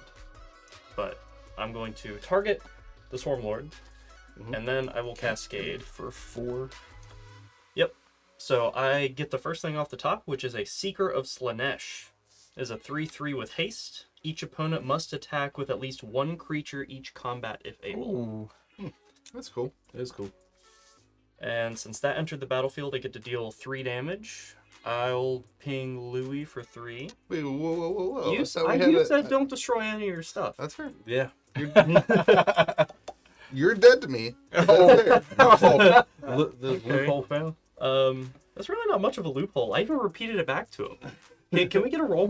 But I'm going to target the Swarm Lord, and then I will Cascade. For 4. Yep. So I get the first thing off the top, which is a Seeker of Slanesh. It is a 3/3 with haste. Each opponent must attack with at least 1 creature each combat if able. Ooh. That's cool. It is cool. And since that entered the battlefield, I get to deal 3 damage. I'll ping Louis for 3. Wait, whoa. You, I thought we I, had you a- said don't destroy any of your stuff. That's fair. Yeah. You're dead to me. Oh. The loophole found. That's really not much of a loophole. I even repeated it back to him. Can we get a roll?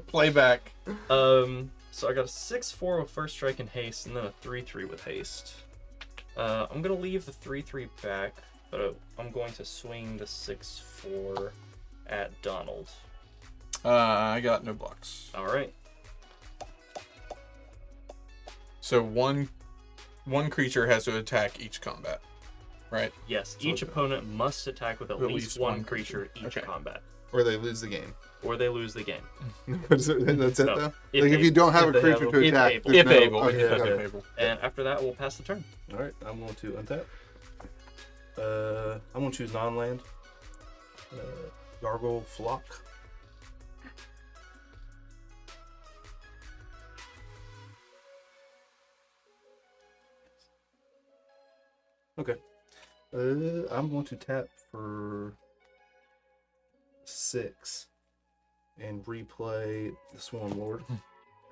Playback. So I got a 6/4 with first strike and haste, and then a 3/3 with haste. I'm gonna leave the 3/3 back, but I'm going to swing the 6/4 at Donald. I got no blocks. All right. So one creature has to attack each combat, right? Yes, So each okay. opponent must attack with at least one creature each Okay. combat, Or they lose the game. or they lose the game. That's it No, though? if Like if you able. don't have If a they creature have to a- if attack. able. there's If no- able. okay, If okay. able. And after that, we'll pass the turn. All right, I'm going to untap. I'm going to choose non-land. Gargle Flock. Okay. I'm going to tap for 6 and replay the Swarm Lord.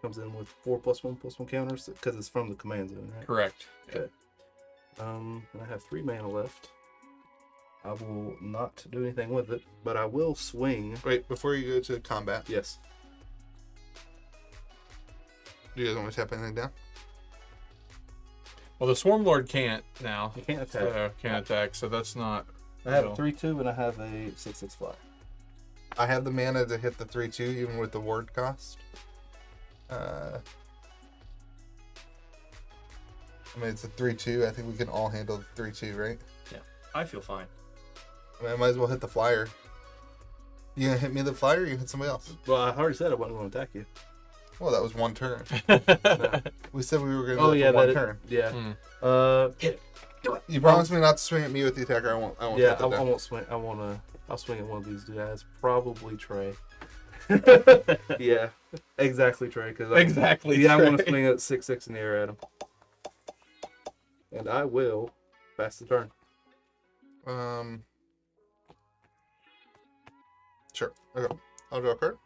Comes in with 4+1/+1 counters because it's from the command zone, right? Correct. Okay. And I have 3 mana left. I will not do anything with it, but I will swing. Wait, before you go to combat, Yes. do you guys want me to tap anything down? Well, the Swarm Lord can't now. You can't attack. So can't attack, so that's not. I have no. a 3/2 and I have a 6/6 fly. I have the mana to hit the 3/2 even with the ward cost. I mean, it's a 3-2. I think we can all handle the 3-2, right? Yeah, I feel fine. I mean, I might as well hit the flyer. You gonna hit me the flyer, or you hit somebody else? Well, I already said I wasn't going to attack you. Well, that was one turn. No. We said we were gonna Oh do it yeah, for one that turn. yeah. Hit it. Do it. You promised me not to swing at me with the attacker. I won't. Yeah, hit that down. won't swing. I'll swing at one of these guys. Probably Trey. Yeah, exactly Trey. Exactly. Yeah, I'm Trey. gonna swing at 6/6 in the air at him, and I will pass the turn. Sure. Okay. I'll draw a card.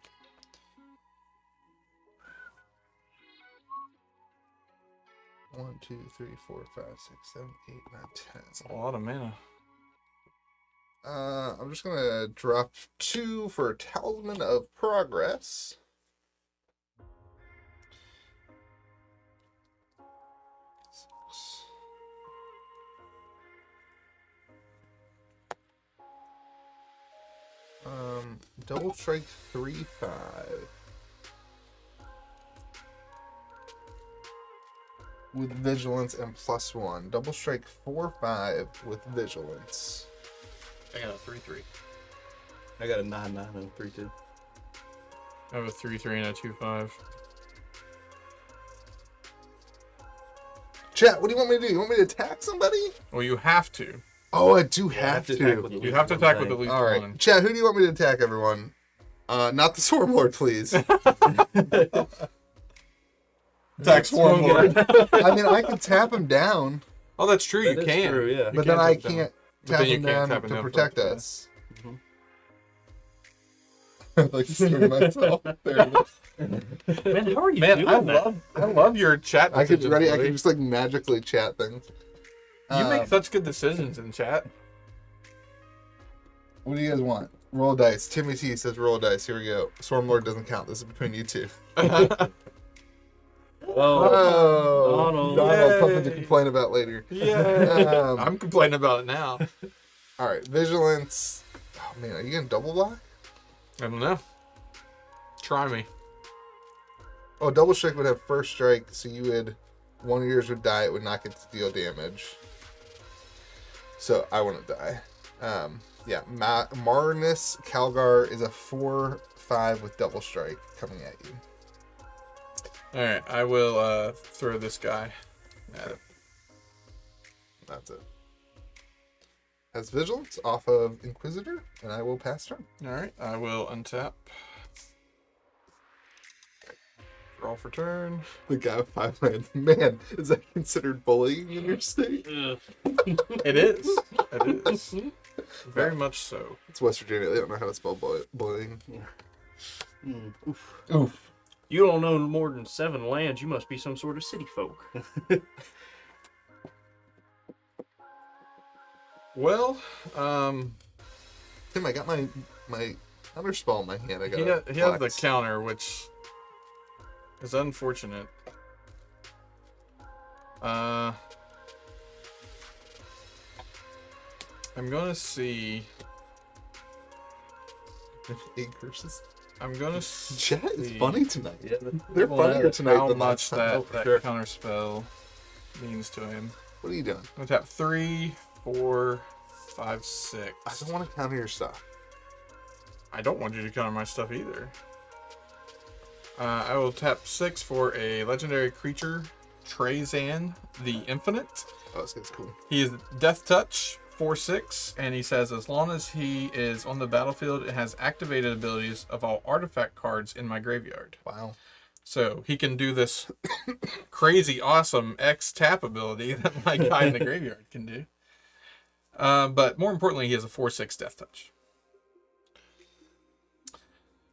One, 2, 3, 4, 5, 6, 7, 8, 9, 10. That's a lot of mana. I'm just gonna drop 2 for a Talisman of Progress. Double strike 3/5. With vigilance and +1. Double strike 4/5 with vigilance. I got a 3/3. I got a 9/9 and a 3/2. I have a 3/3 and a 2/5. Chat, what do you want me to do? You want me to attack somebody? Well, you have to. Oh, I do Yeah, I have have to attack to. with the You have to attack with at least All right, one. chat. Who do you want me to attack, everyone? Not the Swarm Lord, please. Attack Swarm Lord. I mean, I can tap him down, Oh, that's true. That You is can. true, yeah. You but then can I tap him down. can't But tap then you him can't down tap him to down protect for- us. Mhm. I'd like to screw myself. There it is. Man, how are you Man, doing I that? love your chat. I could decisions, ready. I buddy. can just like magically chat things. You make Um, such good decisions in chat. What do you guys want? Roll dice. Timmy T says roll dice. Here we go. Swarm Lord doesn't count. This is between you two. Oh, Donald. Donald, something to Yay. complain about later. Yeah. I'm complaining about it now. All right, vigilance. Oh man, are you gonna double block? I don't know. Try me. Oh, double strike would have first strike, so you would one of yours would die. It would not get to deal damage. So I wouldn't die. Yeah, Marnus Calgar is a 4/5 with double strike coming at you. All right, I will throw this guy at it. That's it. Has vigilance off of Inquisitor, and I will pass turn. All right, I will untap. Draw for turn. The guy with 5 lands. Man, is that considered bullying in your state? Ugh. It is. It is. Very much so. It's West Virginia. They don't know how to spell bullying. Oof. Oof. You don't know more than 7 lands. You must be some sort of city folk. Well, Tim, I got my counter spell in my hand. I got he has the counter, which is unfortunate. I'm gonna see. 8 curses. I'm gonna Chat is see funny tonight. Yeah, They're funnier tonight how than much last time. that sure. counter spell means to him. What are you doing? I'm gonna tap 3, 4, 5, 6. I don't want to counter your stuff. I don't want you to counter my stuff either. I will tap 6 for a legendary creature, Trazan the Infinite. Oh, this guy's cool. He is Death Touch, 4/6, and he says as long as he is on the battlefield, it has activated abilities of all artifact cards in my graveyard. Wow. So he can do this crazy awesome X tap ability that my guy in the graveyard can do. But more importantly, he has a 4/6 Death Touch.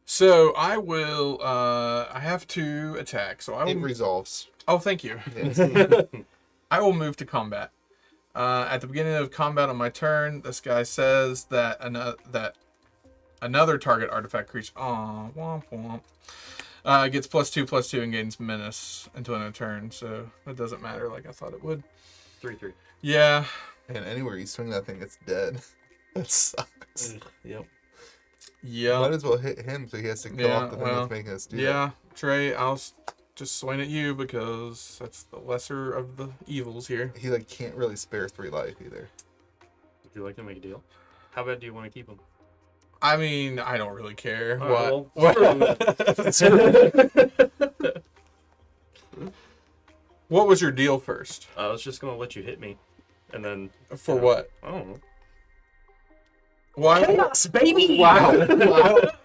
So I will. I have to attack. So I It will. resolves. Oh, thank you. Yes. I will move to combat. At the beginning of combat on my turn, this guy says that another target artifact creature womp womp, gets +2/+2 and gains menace until end of turn. So it doesn't matter like I thought it would. 3/3. Yeah. And anywhere you swing that thing, it's dead. That sucks. Yep. Yeah. Might as well hit him so he has to kill Yeah, off the thing well, that's making us do that. Yeah. Trey, I'll just swing at you because that's the lesser of the evils here. He like can't really spare 3 life either. Would you like to make a deal? How bad do you want to keep him? I mean, I don't really care. All What? right, well, What was your deal first? I was just gonna let you hit me, and then For what? I don't know. Why? Chaos, baby! Wow.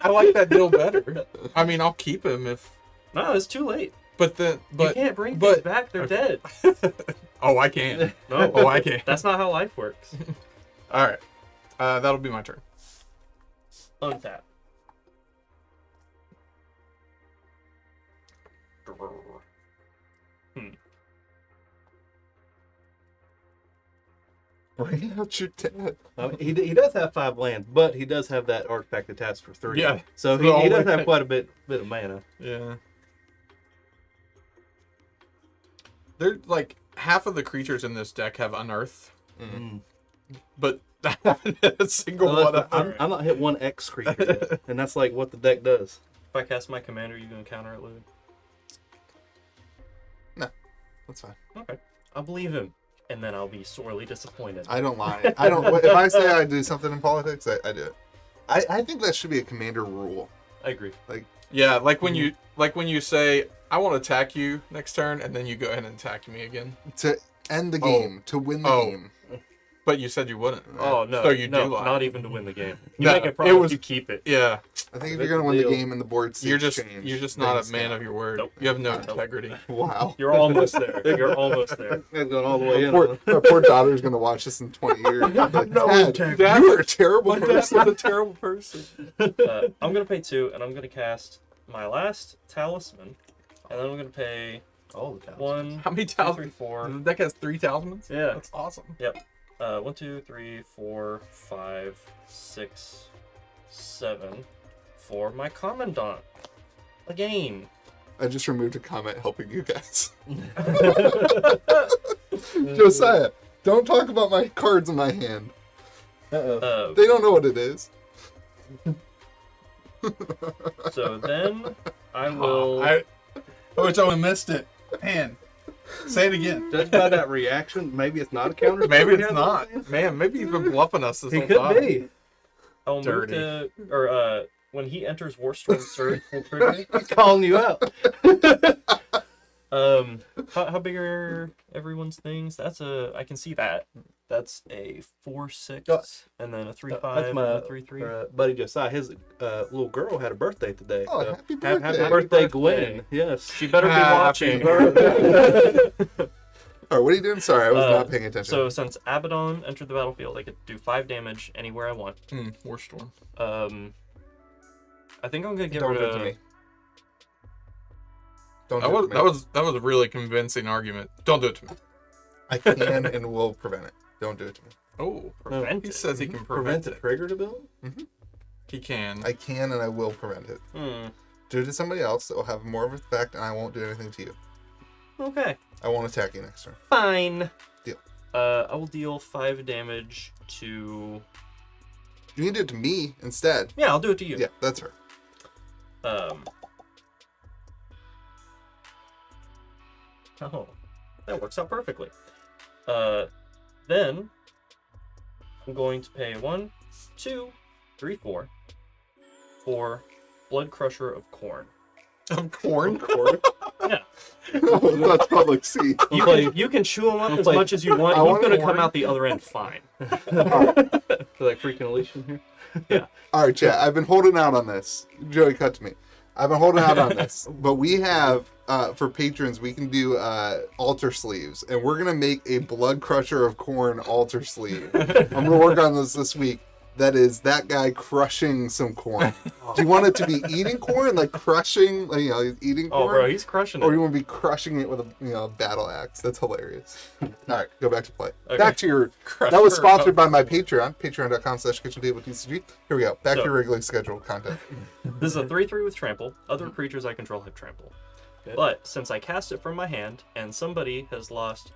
I like that deal better. I mean, I'll keep him if. No, it's too late. But You can't bring but- things back. They're dead. Oh, I can. No, Oh, I can. that's not how life works. All right. That'll be my turn. Untap. Bring out your dad. He does have 5 lands, but he does have that artifact attached for 3. Yeah. So he does have quite a bit of mana. Yeah. They're like half of the creatures in this deck have unearth, but I haven't hit a single Well, one of them. I'm not hit 1 X creature yet, and that's like what the deck does. If I cast my commander, you gonna counter it, Louis? No, that's fine. Okay. I'll believe him, and then I'll be sorely disappointed. I don't lie. I don't. If I say I do something in politics, I do it. I think that should be a commander rule. I agree. Yeah, like when you say I want to attack you next turn, and then you go ahead and attack me again. To end the game, to win the game. But you said you wouldn't. Oh no, So you no, do lie. not even to win the game. You No, make a it promise, was- you keep it. Yeah, I think if you're gonna win the Deal. game and the board states you're change, just not things a man count. of your word. Nope. You have no Nope. integrity. Wow. You're almost there. You're almost there. It's going all the way in. Our poor daughter's gonna watch this in 20 years. Like, Dad, you are a terrible person. a terrible person. I'm gonna pay 2, and I'm gonna cast my last talisman, and then I'm gonna pay All the times. 1, How many 2, 3, talismans? 4. The deck has 3 talismans. Yeah. That's awesome. 1, 2, 3, 4, 5, 6, 7 for my commandant. Again. I just removed a comment helping you guys. Josiah, don't talk about my cards in my hand. Uh-oh. They don't know what it is. So then I will. I missed it. Man, say it again. Judged by that reaction, maybe it's not a counter. Maybe it's not. Man, maybe he's been bluffing us this He whole could time. be. I'll move Dirty. to, or when he enters Warstorm Surge, full trigger. He's calling you out. How big are everyone's things? I can see that. That's a 4/6, and then a 3/5, That's and my a 3/3. buddy Josiah. His little girl had a birthday today. Oh, so happy birthday. Happy birthday, Happy Gwen. Yes. She better be Happy watching. All right, what are you doing? Sorry, I was not paying attention. So since Abaddon entered the battlefield, I could do 5 damage anywhere I want. Warstorm. I think I'm gonna get Don't rid do it to of. me. Don't do it to me. That was a really convincing argument. Don't do it to me. I can and will prevent it. Don't do it to me. Oh, Prevent he it. says he can Prevent prevent the it. trigger ability? He can. I can and I will prevent it. Do it to somebody else that will have more of an effect, and I won't do anything to you. Okay. I won't attack you next turn. Fine. Deal. I will deal 5 damage to. You can do it to me instead. Yeah, I'll do it to you. Yeah, that's her. Oh, that works out perfectly. Then I'm going to pay 1, 2, 3, 4 for Blood Crusher of Corn. Of corn. Yeah. That's public C. You can chew them up as play- much as you want. I He's want gonna corn. come out the other end fine. For like freaking Elysian here. All right, chat. I've been holding out on this. Joey, cut to me. I've been holding out on this, but we have for patrons we can do altar sleeves, and we're gonna make a Blood Crusher of Corn altar sleeve. I'm gonna work on this week. That is that guy crushing some corn. Do you want it to be eating corn, like crushing, like, he's eating corn? Oh, bro, he's crushing Or it. you want to be crushing it with a battle axe? That's hilarious. All right, go back to play. Okay. Back to your. That was sponsored by my Patreon, patreon.com/KitchenTableTCG. Here we go. Back to So- your regularly scheduled content. This is a 3/3 with trample. Other creatures I control have trample. Good. But since I cast it from my hand and somebody has lost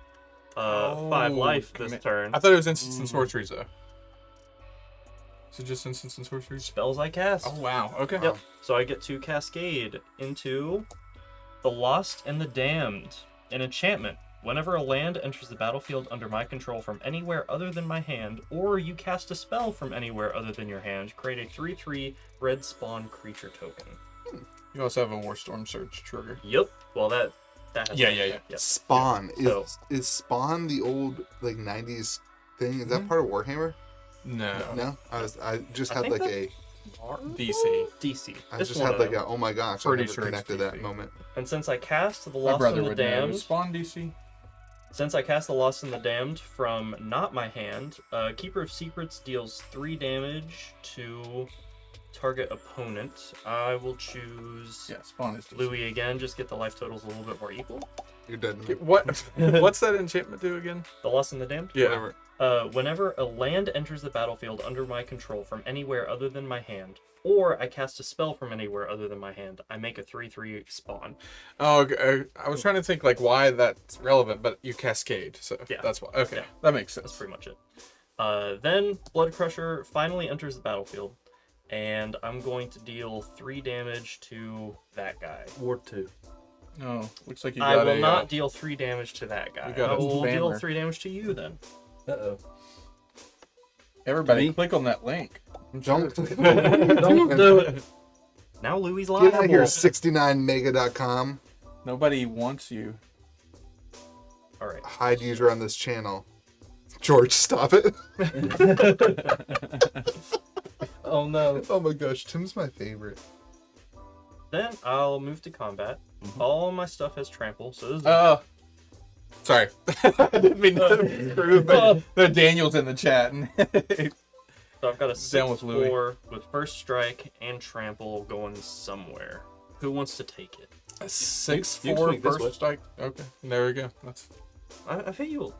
5 life this turn, I thought it was instants and sorceries though. Is it just instants and sorceries? spells I cast. Oh wow. Okay. Yep. So I get to cascade into The Lost and the Damned. An enchantment. Whenever a land enters the battlefield under my control from anywhere other than my hand, or you cast a spell from anywhere other than your hand, create a 3/3 red spawn creature token. You also have a Warstorm Surge trigger. Yep. Well, that has Yeah. Yep. Spawn. So- Is Spawn the old like 90s thing? Is that part of Warhammer? No. No? I just I had think like that- DC. DC. I It's just one had of like them. a, oh my gosh, I Pretty never sure it's connected DC. that moment. And since I cast the My Lost brother and the would know. Damned, Spawn DC. since I cast the Lost and the Damned from not my hand, Keeper of Secrets deals 3 damage to target opponent. I will choose Yeah, Spawn is DC. Louis again, just get the life totals a little bit more equal. You're dead to me. What? What's that enchantment do again? The Lost and the Damned? Yeah. Whatever. Whenever a land enters the battlefield under my control from anywhere other than my hand, or I cast a spell from anywhere other than my hand, I make a 3/3 spawn. Oh, okay. I was trying to think like why that's relevant, but you cascade, so Yeah. that's why. Okay, Yeah. that makes That's sense. pretty much it. Then Blood Crusher finally enters the battlefield, and I'm going to deal 3 damage to that guy. Ward 2. Oh, looks like you I got will a. not deal 3 damage to that guy. You got I a will deal spammer. 3 damage to you then. Uh-oh. Everybody, Me? click on that link. Don't, Don't do it. Now Louis Get out of here, liable. 69mega.com. Nobody wants you. All right. Hide user on this channel. George, stop it. Oh no. Oh my gosh, Tim's my favorite. Then I'll move to combat. Mm-hmm. All my stuff has trample, so this is Oh, sorry. I didn't mean to screw, but the Daniel's in the chat. So I've got a Down with Louis. 6/4 with first strike and trample going somewhere. Who wants to take it? A You 6/4 swing this way. first strike. Okay, there we go. That's I think you.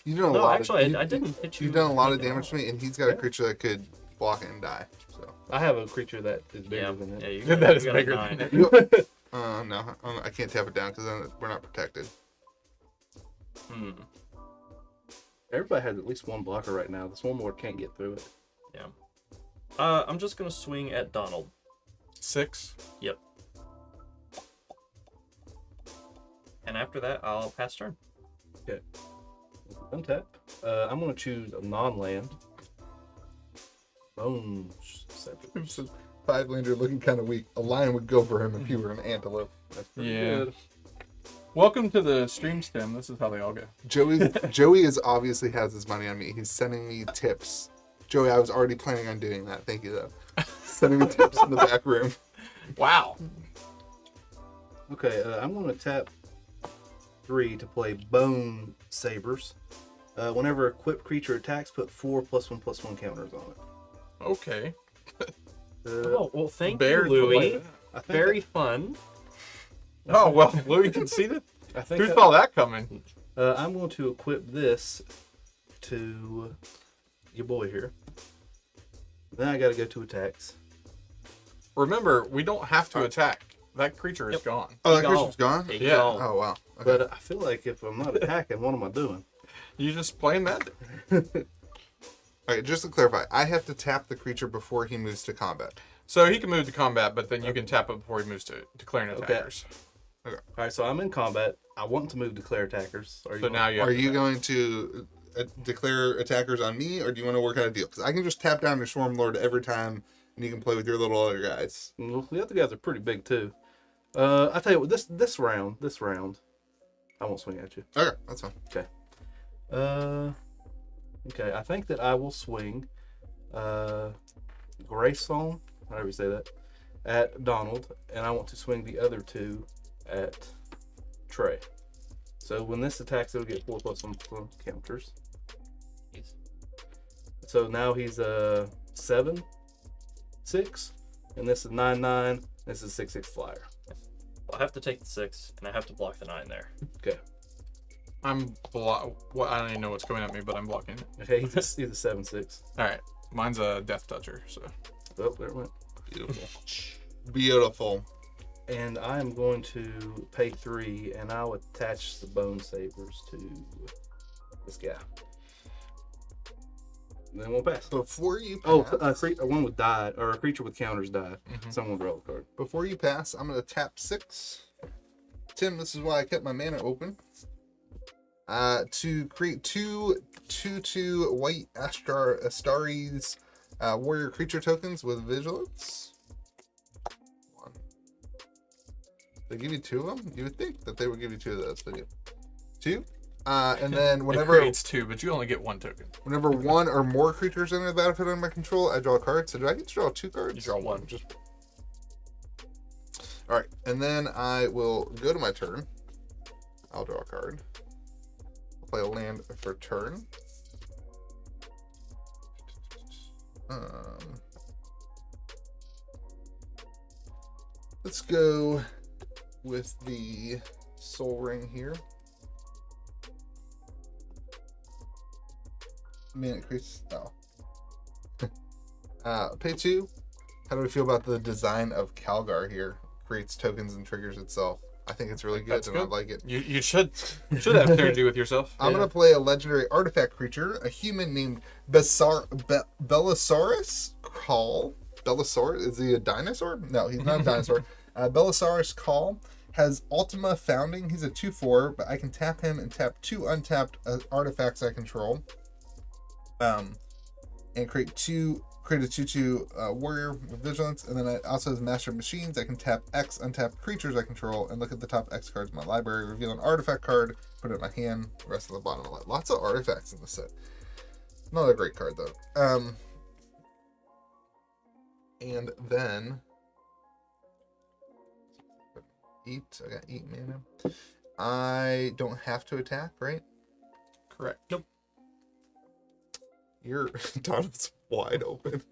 You've done a No, lot actually, of, I didn't hit you. You've done a lot of anything damage to else. me, and he's got a Yeah. creature that could block it and die. So, I have a creature that is bigger Yeah, than yeah, it. you Yeah, got, that you is got a bigger 9. than it. no, I can't tap it down because then we're not protected. Hmm. Everybody has at least one blocker right now. This one more can't get through it. Yeah. I'm just gonna swing at Donald. 6. Yep. And after that, I'll pass turn. Untap. I'm going to choose a non-land. Bone Scepter. 5-lander looking kind of weak. A lion would go for him if he were an antelope. That's pretty Yeah. good. Welcome to the stream stem. This is how they all go. Joey is obviously has his money on me. He's sending me tips. Joey, I was already planning on doing that. Thank you, though. Sending me tips in the back room. Wow. Okay, I'm going to tap 3 to play Bone Sabers. Whenever a equipped creature attacks, put 4 +1/+1 counters on it. Okay. Oh well, thank Bears you, would like Louis. that. I think Very fun. Oh well, Louis conceded. I think Who saw that coming? I'm going to equip this to your boy here. Then I got to go to attacks. Remember, we don't have to attack. That creature is gone. Oh, that Gone. creature's gone? There you Yeah. go. Oh, wow. Okay. But I feel like if I'm not attacking, what am I doing? You just playing that? All right, just to clarify, I have to tap the creature before he moves to combat. So he can move to combat, but then you can tap it before he moves to declaring Okay. attackers. All right, so I'm in combat. I want to move declare attackers. So now you have Are to you do going to declare attackers on me, or do you want to work out a deal? Because I can just tap down your Swarm Lord every time, and you can play with your little other guys. Well, the other guys are pretty big too. I tell you what, this round, I won't swing at you. Okay, that's fine. Okay, I think that I will swing Grace Song, however you say that, at Donald, and I want to swing the other 2 at Trey. So when this attacks, it'll get 4 +1 counters. So now he's 7, 6, and this is 9/9. This is 6/6 flyer. I have to take the 6, and I have to block the 9 there. Okay. I'm well, I don't even know what's coming at me, but I'm blocking it. Okay, he's a 7/6. All right, mine's a death toucher. So Oh, there it went. Beautiful. Beautiful. And I am going to pay 3, and I'll attach the Bone Sabers to this guy. And then we'll pass. Before you Oh, pass, one with died, or a creature with counters died. Mhm. Someone draw a card. before you pass, I'm going to tap 6 Tim, this is why I kept my mana open. To create 2/2 white Astaris warrior creature tokens with vigilance. 1. They give you 2 of them? You would think that they would give you 2 of those, but 2. And then whenever it creates 2, but you only get 1 token. whenever 1 or more creatures enter the battlefield under my control, I draw a card. So do I get to draw 2 cards? You draw 1. Just all right, and then I will go to my turn. I'll draw a card. I'll play a land for turn. Let's go with the Soul Ring here. Man, it creates. Oh. Pay 2. How do we feel about the design of Calgar here? Creates tokens and triggers itself. I think it's really good, That's and good. I like it. you should have synergy with yourself. I'm gonna play a legendary artifact creature, a human named Belisarius Call. Belisarius, is he a dinosaur? No, he's not a dinosaur. Belisarius Call has Ultima Founding. He's a 2/4, but I can tap him and tap 2 untapped artifacts I control. And create a 2/2 warrior with vigilance, and then I also has Master of Machines. I can tap X untapped creatures I control and look at the top X cards in my library, reveal an artifact card, put it in my hand, the rest of the bottom. Lots of artifacts in the set. Not a great card though. And then 8. I got 8 mana. I don't have to attack, right? Correct. Nope. Your Donald's wide open.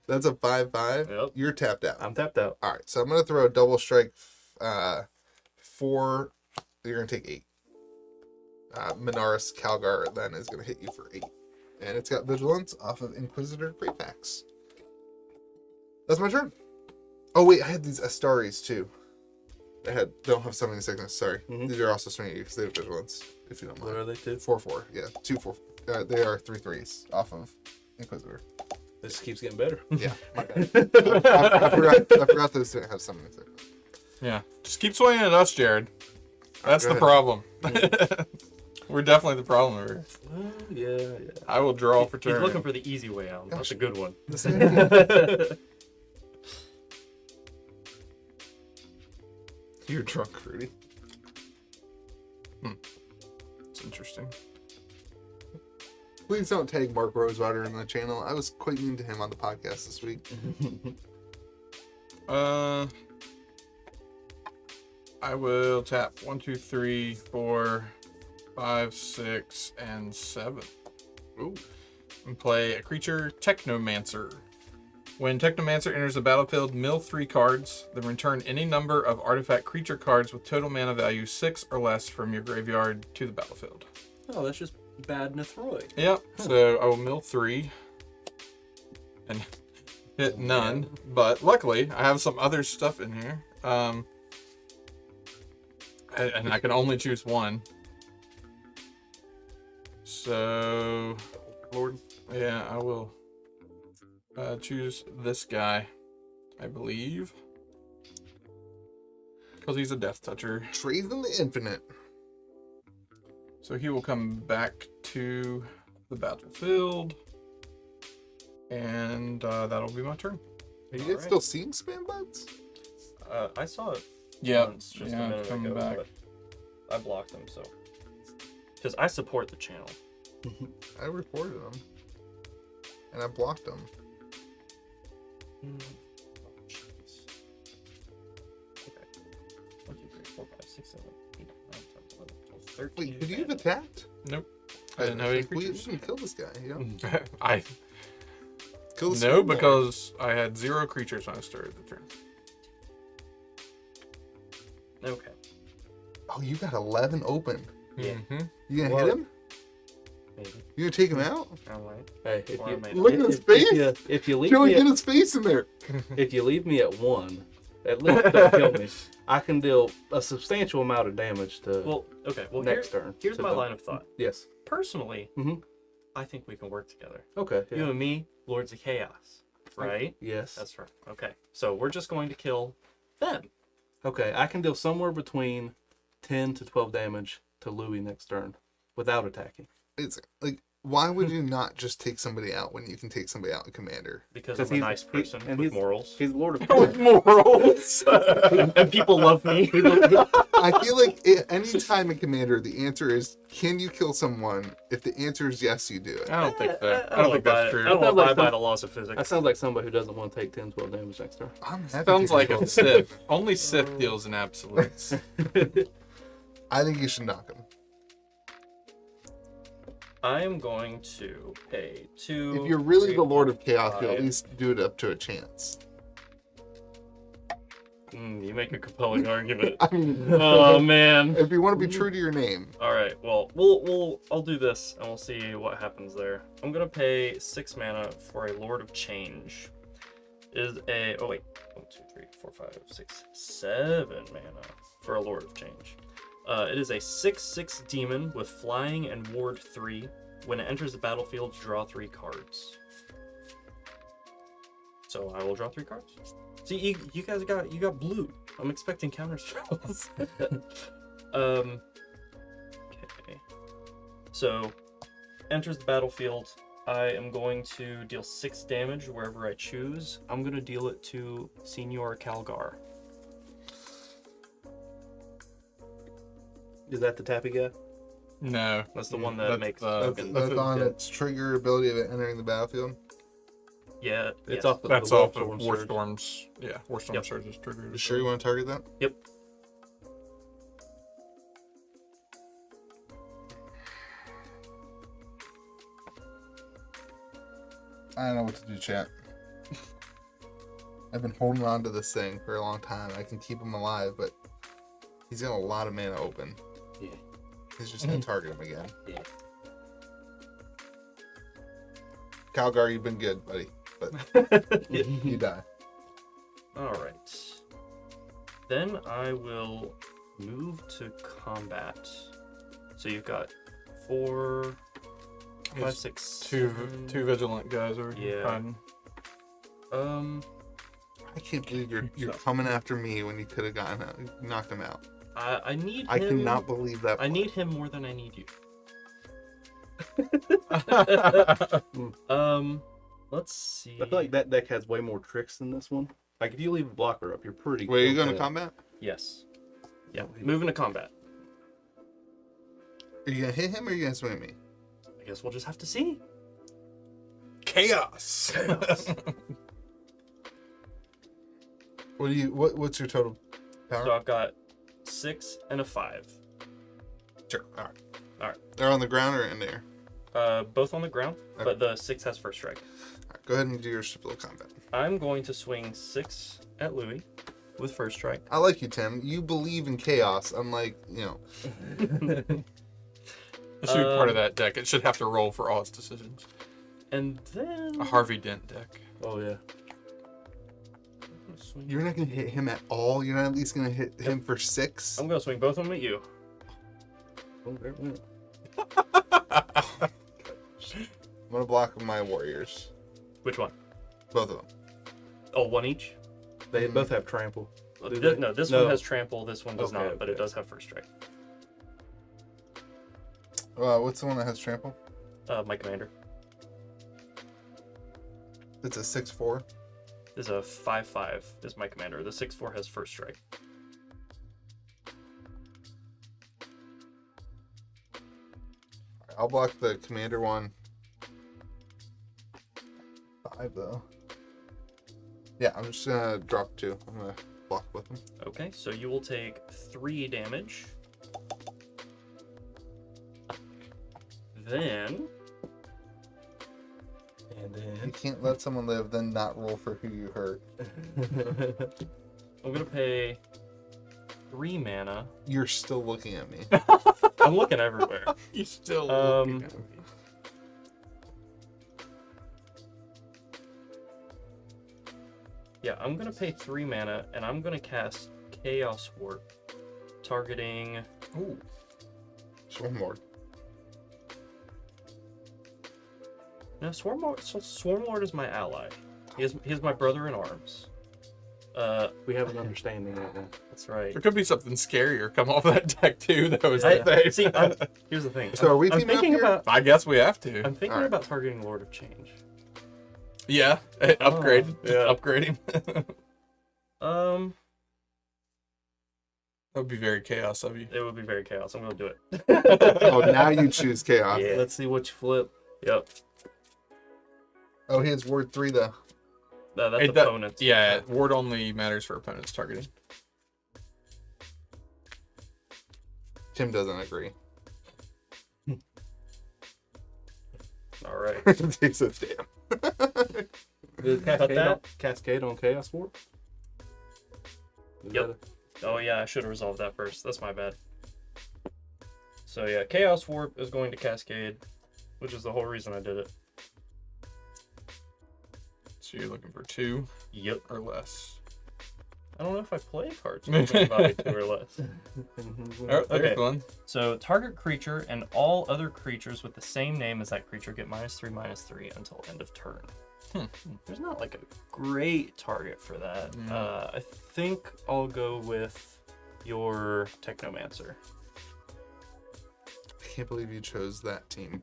That's a 5/5. Yep. You're tapped out. I'm tapped out. All right, so I'm gonna throw a double strike. 4. You're gonna take 8. Minaris Calgar then is gonna hit you for 8, and it's got vigilance off of Inquisitor Greatfax. That's my turn. Oh wait, I had these Astaris too. Don't have summoning sickness. Sorry, these are also swinging at you because they have vigilance. If you don't mind. What are they? 2? 4/4. Yeah, 2/4. They are 3/3s off of Inquisitor. This keeps getting better. Yeah, my bad. I forgot those didn't have summoning sickness. Yeah. Just keep swinging at us, Jared. That's Go the ahead. problem. We're definitely the problem here. Well, yeah. I will draw for He's turn. looking for the easy way out. That's a good one. You're drunk, Rudy. It's interesting. Please don't tag Mark Rosewater in the channel. I was quite mean to him on the podcast this week. I will tap 1, 2, 3, 4, 5, 6, and 7. Ooh. And play a creature, Technomancer. When Technomancer enters the battlefield, mill 3 cards, then return any number of artifact creature cards with total mana value 6 or less from your graveyard to the battlefield. Oh, that's just bad Nethroid. Yep, so I will mill 3 and hit none, but luckily I have some other stuff in here. And I can only choose 1. So, Lord. yeah, I will choose this guy, I believe. Because he's a Death Toucher. Trade in the Infinite. So he will come back to the battlefield. And that'll be my turn. Are you guys Alright. still seeing spam bots? I saw it Yeah, once just a yeah, minute coming ago, back. but I blocked them, so. Because I support the channel. I reported them. And I blocked them. Oh, jeez. Okay. 1, 2, 3, 4, 5, 6, 7, 8, 9, 10, 11, 12, 13. Wait, could you have attacked? Nope. I didn't have any We creatures. didn't kill this guy, you know? I Kill the No, spam bot. because I had 0 creatures when I started the turn. Okay. Oh, you got 11 open. Yeah. Mm-hmm. You gonna What? hit him? Maybe. You gonna take him out? I might. Hey, if Or I you may Look not. at his if face. if you leave Joey, me get at, his face in there. if you leave me at 1, at least don't kill me. I can deal a substantial amount of damage to Well, okay. Well, next turn. here's So my don't- line of thought. Yes. Personally, Mhm. I think we can work together. Okay. You and me, Lords of Chaos, right? Yes. That's right. Okay. So we're just going to kill them. Okay, I can deal somewhere between 10 to 12 damage to Louis next turn without attacking. It's like, why would you not just take somebody out when you can take somebody out in Commander? Because I'm a nice person with morals. He's the Lord of With morals. And people love me. I feel like any time in Commander, the answer is, can you kill someone? If the answer is yes, you do it. I don't think that. I don't think that's true. I don't Sounds like abide by some- the laws of physics. That sounds like somebody who doesn't want to take 10, 12 damage next turn. I'm happy Sounds to like kill a Sith. Only Sith deals in absolutes. I think you should knock him. I am going to pay 2. If you're really 3, the Lord of Chaos, you'll at 5. least do it up to a chance. You make a compelling argument. I mean, Oh man. if you want to be true to your name. All right. Well, I'll do this and we'll see what happens there. I'm gonna pay 6 mana for a Lord of Change. Is a 1, 2, 3, 4, 5, 6, 7 mana for a Lord of Change. It is a 6/6 demon with flying and ward 3. When it enters the battlefield, draw 3 cards. So I will draw 3 cards. See, you guys got blue. I'm expecting counter spells. Okay. So enters the battlefield. I am going to deal 6 damage wherever I choose. I'm gonna deal it to Senior Calgar. Is that the tappy guy? No. That's the one that That's makes the- tokens. That's on yeah. its trigger ability of it entering the battlefield. Yeah, It's yes. off the That's the off of Warstorm War Surge. Storms. Yeah, War Storm Yep. Surge is triggered. You sure you want to target that? Yep. I don't know what to do, chat. I've been holding on to this thing for a long time. I can keep him alive, but he's got a lot of mana open. Yeah. He's just gonna target him again. Yeah. Calgar, you've been good, buddy, but you die. All right. Then I will move to combat. So you've got 4, 5, It's 6, Two 7. vigilant guys over Yeah. hiding. I can't believe you're coming after me when you could have knocked him out. I need him. I cannot believe that. I need him more than I need you. Let's see. I feel like that deck has way more tricks than this one. Like if you leave a blocker up, you're pretty. Wait, are you okay. going to combat? Yes. Yeah. Moving to combat. Are you gonna hit him or are you gonna swing at me? I guess we'll just have to see. Chaos. What's your total power? So I've got 6 and a 5. Sure. All right. All right. They're on the ground or in the air? Both on the ground, Okay. but the 6 has first strike. All right, go ahead and do your split combat. I'm going to swing 6 at Louis with first strike. I like you, Tim. You believe in chaos, unlike It should be part of that deck. It should have to roll for all its decisions. And then A Harvey Dent deck. Oh yeah. I'm gonna swing- You're not gonna hit him at all. You're not at least gonna hit him for 6. I'm gonna swing both of them at you. Oh, there it went. I'm gonna block my warriors, Which one? both of them. Oh, one each. They both have trample. Do Th- they? no, this No. one has trample. This one does Okay, not, but it okay. does have first strike. What's the one that has trample? My commander It's a 6/4. is a 5/5. Is my commander. The 6/4 has first strike. I'll block the commander one. 5 though. Yeah, I'm just gonna drop 2. I'm gonna block with them. Okay, so you will take 3 damage. Then And You then can't let someone live, then not roll for who you hurt. I'm gonna pay 3 mana. You're still looking at me. I'm looking everywhere. You still Um, looking at me. Yeah, I'm gonna pay 3 mana, and I'm gonna cast Chaos Warp, targeting. Ooh. Swarmlord. No, Swarmlord is my ally. He is my brother in arms. We have an understanding right now. That's right. There could be something scarier come off that deck too. That was See, here's the thing. So are we I'm teaming up thinking here? about. I guess we have to. I'm thinking Alright. about targeting Lord of Change. Yeah, upgrade. yeah. Upgrading. Um, That would be very chaos of you. it would be very chaos. I'm gonna do it. Oh, now you choose chaos. Yeah. Let's see what you flip. Yep. Oh, he has ward 3 though. No, that's It do- opponents. Yeah, ward only matters for opponents targeting. Tim doesn't agree. All right. He says, damn. Is Cut that. Cascade on Chaos Warp? Is Yep. that Oh yeah, I should have resolved that first. That's my bad. So yeah, Chaos Warp is going to Cascade, which is the whole reason I did it. So you're looking for 2 Yep. or less. I don't know if I play cards with value 2 or less. Oh, there's Okay. one. So target creature and all other creatures with the same name as that creature get -3/-3 until end of turn. There's not like a great target for that. I think I'll go with your Technomancer. I can't believe you chose that team.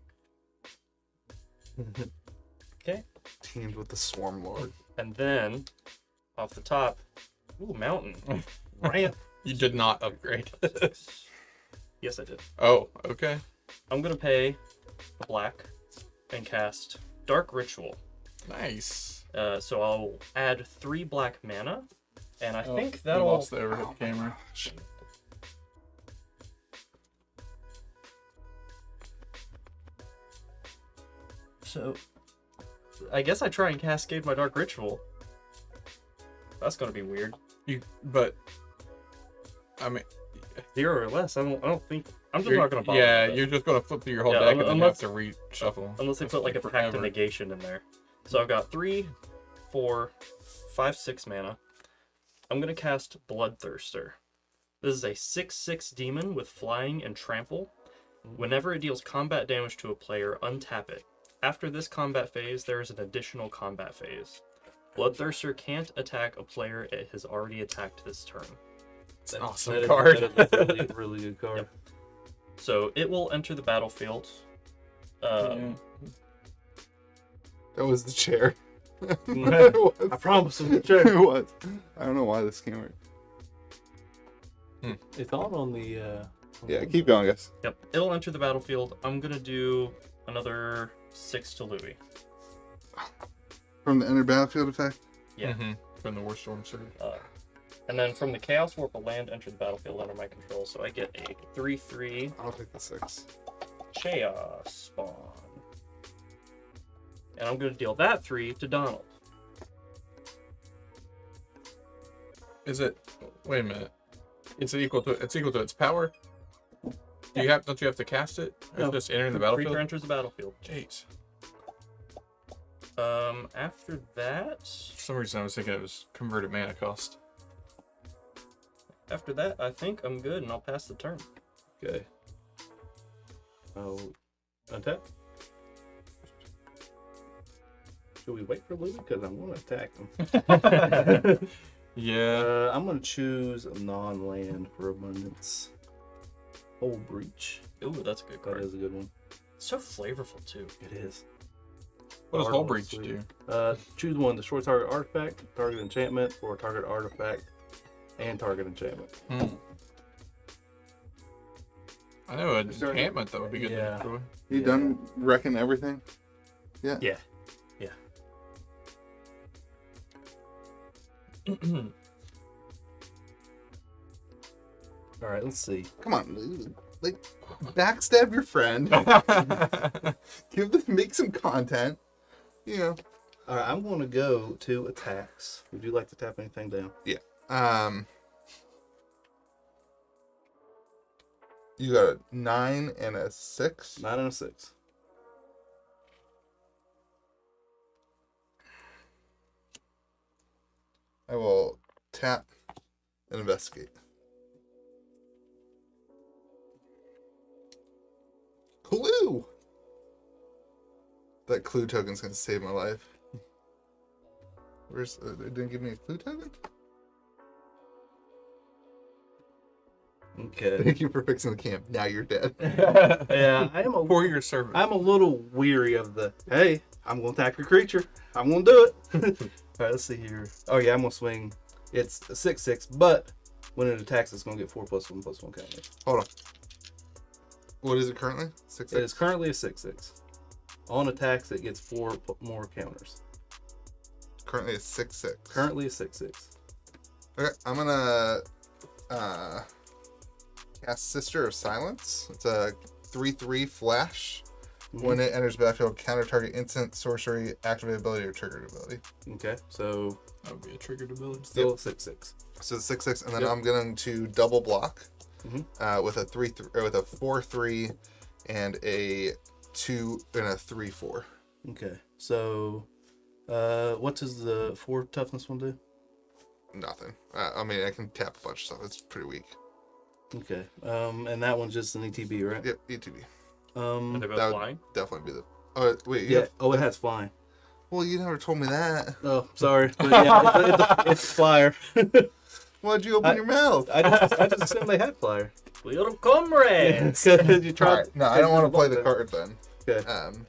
Okay. Teamed with the Swarm Lord. And then off the top, ooh, Mountain. Ramp. You did not upgrade. Yes, I did. Oh, okay. I'm gonna pay a black and cast Dark Ritual. Nice. So I'll add 3 black mana, and I think We that'll. lost the overhead camera. So I guess I try and cascade my Dark Ritual. That's gonna be weird. But I mean, 0 or less. I don't think. I'm just not gonna bother. yeah, with it. you're just gonna flip through your whole Yeah, deck and then unless- have to reshuffle. Unless they put like a pact forever. of negation in there. So I've got 3, 4, 5, 6 mana. I'm gonna cast Bloodthirster. This is a 6/6 demon with flying and trample. Whenever it deals combat damage to a player, untap it. After this combat phase, there is an additional combat phase. Bloodthirster can't attack a player it has already attacked this turn. It's an awesome That is- card. That is a really, really good card. Yep. So it will enter the battlefield. Yeah. That was the chair. I It was. promise him. It was. I don't know why this can't work. It's on the. Yeah, keep going, guys. Yep, it'll enter the battlefield. I'm gonna do another 6 to Louis. From the enter battlefield effect. Yeah. From the Warstorm Surge. And then from the Chaos Warp, a land enters the battlefield under my control, so I get a 3/3 I'll take the 6. Chaos Spawn. And I'm gonna deal that 3 to Donald. Is it? Wait a minute. It's equal to its power. Do you have? Don't you have to cast it? Or No. just entering the Creature battlefield? enters the battlefield. Jeez. After that, For some reason, I was thinking it was converted mana cost. I think I'm good, and I'll pass the turn. Okay. I'll untap. Should we wait for Louis? Because I'm going to attack him. Yeah. I'm going to choose a non-land for abundance. Whole Breach. Ooh, that's a good That card. is a good one. So flavorful too. It is. What does Hard Hull one, Breach sweet. do? Choose one. Destroy target artifact, target enchantment, or target artifact, and target enchantment. I know an Is there- enchantment that would be good Yeah. to destroy. You Yeah. done wrecking everything? Yeah. Yeah. All right, let's see. Come on, like backstab your friend. Make some content. You know. All right, I'm going to go to attacks. Would you like to tap anything down? You got a 9 and a 6. 9 and a 6. I will tap and investigate. Clue! That clue token's gonna save my life. Where's it didn't give me a clue token? Okay. Thank you for fixing the camp. Now you're dead. Yeah, For your service. I'm a little weary of the, hey, I'm going to attack your creature. I'm going to do it. All right, let's see here. Oh, yeah, I'm going to swing. It's a 6/6, but when it attacks, it's going to get 4+1/+1 counters. Hold on. What is it currently? 6/6? It is currently a 6/6. On attacks, it gets 4 more counters. Currently a 6/6. Currently a 6/6. Okay, I'm gonna cast Sister of Silence. It's a 3/3 flash. When it enters the battlefield, counter target instant, sorcery, activate ability, or triggered ability. Okay, so That would be a triggered ability. still 6/6. So it's 6/6, and then Yep. I'm going to double block Mhm. with a 4/3 and a 2 and a 3/4. Okay, so what does the 4 toughness one do? Nothing. I mean, I can tap a bunch of stuff. It's pretty weak. Okay, and that one's just an ETB, right? Yep, ETB. And they're both That would flying. definitely be the. Oh wait, Yeah. Oh, it has flying. Well, you never told me that. Oh, sorry. But yeah, it's a flyer. Why'd you open your mouth? I just assumed they had flyer. Little comrades. You tried. Alright, no, I don't want to play the card then. Okay.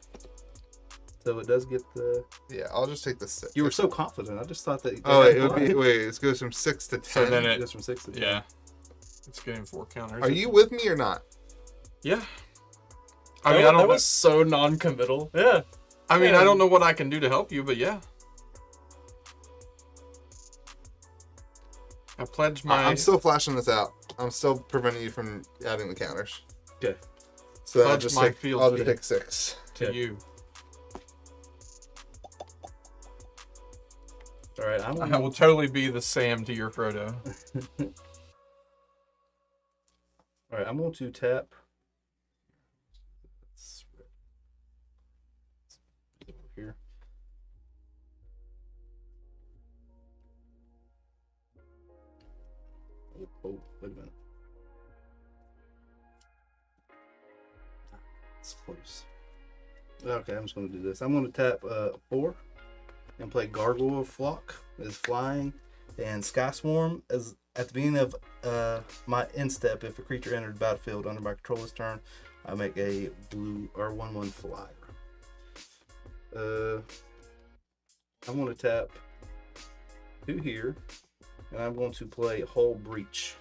So it does get the. Yeah, I'll just take the 6. You were so confident. I just thought that. Oh wait, it would be it goes from 6 to 10. So then It it, goes from 6 to 10. yeah. It's getting 4 counters. Are you with me or not? Yeah. I mean, I don't that know. was so non-committal. Yeah. I mean, I don't know what I can do to help you, but yeah. I pledge my. I'm still flashing this out. I'm still preventing you from adding the counters. Okay. So I'll Pledge just my take, field I'll just fee. take 6. to Okay. you. All right. I will totally be the Sam to your Frodo. All right. I'm going to tap. Over here. Oh, wait a minute. It's close. Okay, I'm just going to do this. I'm going to tap 4 and play Gargoyle Flock is flying, and Sky Swarm is at the beginning of my end step. If a creature entered the battlefield under my controller's turn, I make a blue or 1/1 flyer. I'm going to tap 2 here, and I'm going to play Hull Breach.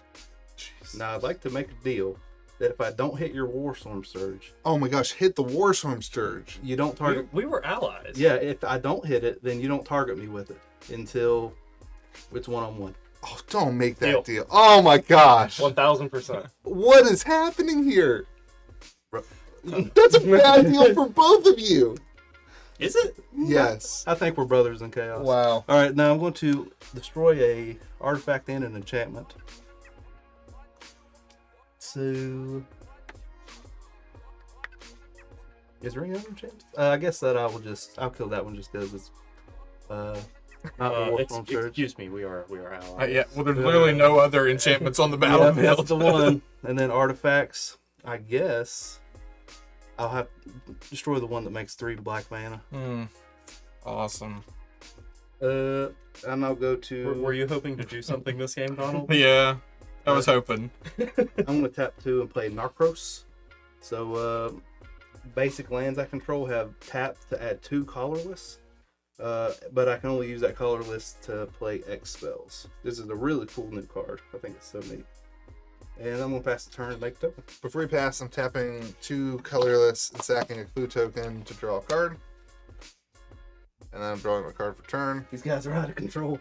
Now I'd like to make a deal that if I don't hit your Warstorm Surge, Oh my gosh, hit the Warstorm Sturge. you don't target. We were allies. Yeah, if I don't hit it, then you don't target me with it until it's 1-on-1. Oh, don't make that Deal. deal. Oh my gosh. 1000%. What is happening here? That's a bad deal for both of you. Is it? Yes. I think we're brothers in chaos. Wow. All right, now I'm going to destroy a artifact and an enchantment. So, is there any other enchantments? I guess that I'll kill that one just because it's not the Warstorm Surge. Excuse me, we are allies. Yeah, well, there's literally no other enchantments on the Yeah, battlefield. that's the one. And then artifacts, I guess I'll have to destroy the one that makes 3 black mana. Awesome. And I'll go to. Were you hoping to do something this game, Donald? Yeah, I was hoping. I'm going to tap 2 and play Narcros. So, basic lands I control have tapped to add 2 colorless. But I can only use that colorless to play X spells. This is a really cool new card. I think it's so neat. And I'm going to pass the turn and make a token. Before you pass, I'm tapping 2 colorless and sacking a clue token to draw a card. And then I'm drawing a card for turn. These guys are out of control.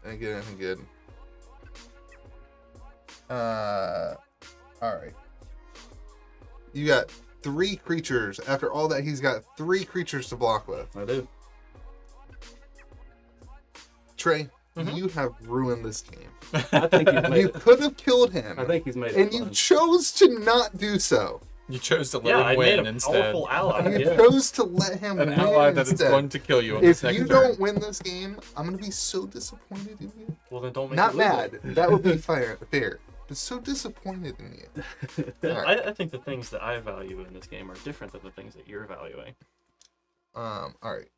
Didn't get anything good. Alright. You got 3 creatures. After all that, he's got 3 creatures to block with. I do. Trey, you have ruined this game. I think he's made You it. could have killed him. I think he's made it. And you fun. chose to not do so. You chose to let Yeah, I him made win a instead. powerful ally. You Yeah. chose to let him An win ally that is instead. going to kill you on If this next you turn. don't win this game, I'm gonna be so disappointed in you. Well, then don't make Not it legal. mad. That would be fair. But so disappointed in you. I think the things that I value in this game are different than the things that you're valuing. All right.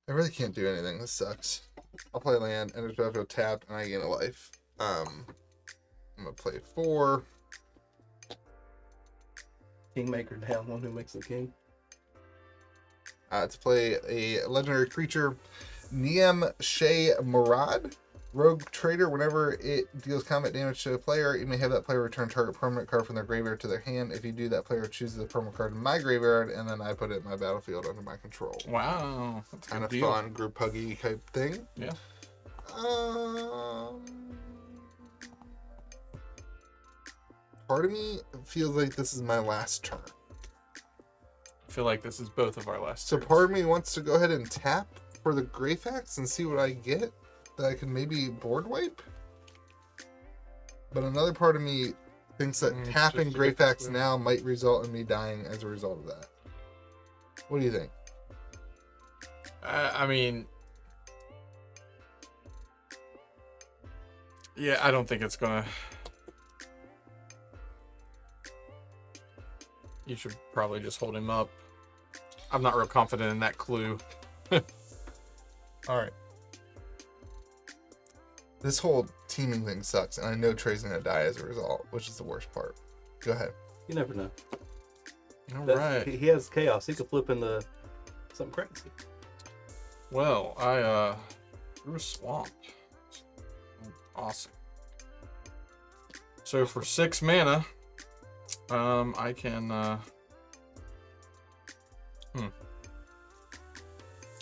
I really can't do anything. This sucks. I'll play land, enter the battlefield, tap, and I gain a life. I'm gonna play 4. Kingmaker down, one who makes the king. To play a legendary creature, Niem Shea Murad. Rogue Trader, whenever it deals combat damage to a player, you may have that player return target permanent card from their graveyard to their hand. If you do, that player chooses a permanent card in my graveyard, and then I put it in my battlefield under my control. Wow. That's a Kind of good deal. fun, group huggy type thing. Yeah. Part of me feels like this is my last turn. I feel like this is both of our last So turns. part of me wants to go ahead and tap for the Greyfax and see what I get that I can maybe board wipe. But another part of me thinks that tapping just to get this Greyfax win. now might result in me dying as a result of that. What do you think? I mean, yeah, I don't think it's gonna. You should probably just hold him up. I'm not real confident in that clue. All right. This whole teaming thing sucks, and I know Trey's gonna die as a result, which is the worst part. Go ahead. You never know. All That- right. He has chaos. He could flip into something crazy. Well, I drew a swamp. Awesome. So for 6 mana, I can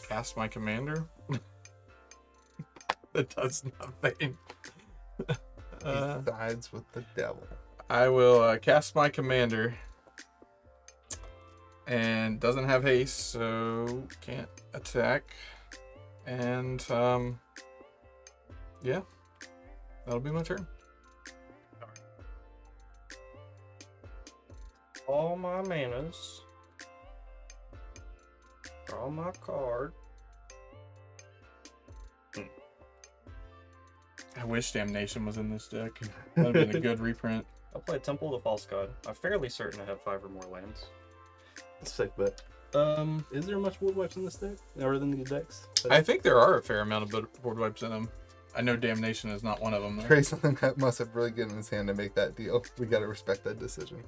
cast my commander. That does nothing. He sides with the devil. I will cast my commander, and doesn't have haste, so can't attack. And yeah, that'll be my turn. All my manas. Draw my card. I wish Damnation was in this deck. That would have been a good reprint. I'll play Temple of the False God. I'm fairly certain I have 5 or more lands. That's a sick bet. Is there much board wipes in this deck? Other than the decks? I think there are a fair amount of board wipes in them. I know Damnation is not one of them, though. Trey something must have really good in his hand to make that deal. We gotta respect that decision.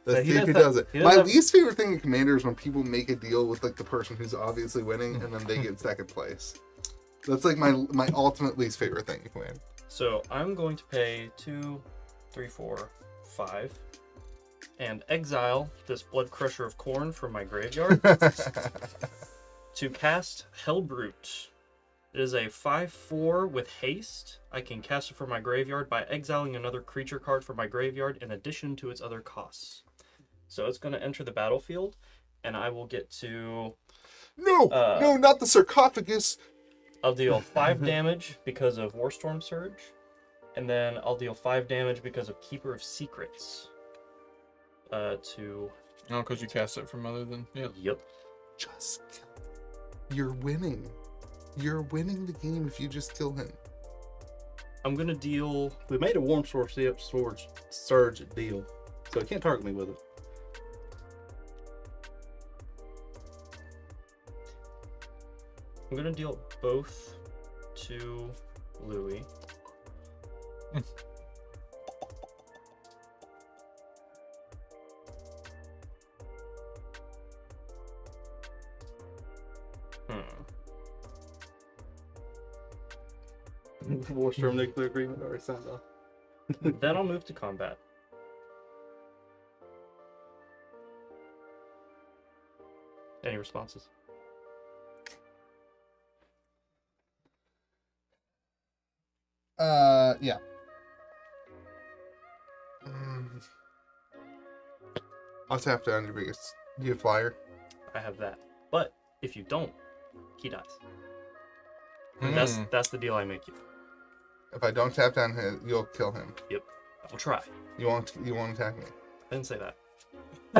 Let's Yeah, he see if he does does have- it. he does My have- least favorite thing in Commander is when people make a deal with like the person who's obviously winning and then they get second place. That's like my ultimate least favorite thing in Commander. So I'm going to pay 2, 3, 4, 5, and exile this Blood Crusher of Corn from my graveyard to cast Hellbrute. It is a 5/4 with haste. I can cast it from my graveyard by exiling another creature card from my graveyard in addition to its other costs. So it's going to enter the battlefield, and I will get to... No, no, not the sarcophagus. I'll deal 5 damage because of Warstorm Surge, and then I'll deal 5 damage because of Keeper of Secrets. To... Oh, because you cast it from other than... Yeah. Yep. Just kill him. You're winning. You're winning the game if you just kill him. I'm going to deal... We made a Warm Source Surge deal, so he can't target me with it. I'm going to deal both to Louis. Warstorm Nuclear Agreement already signed off. Then I'll move to combat. Any responses? Yeah. I'll tap down your biggest. Do you have flyer? I have that. But if you don't, he dies. Hmm. That's the deal I make you. If I don't tap down him, you'll kill him. Yep. I'll try. You won't attack me. I didn't say that.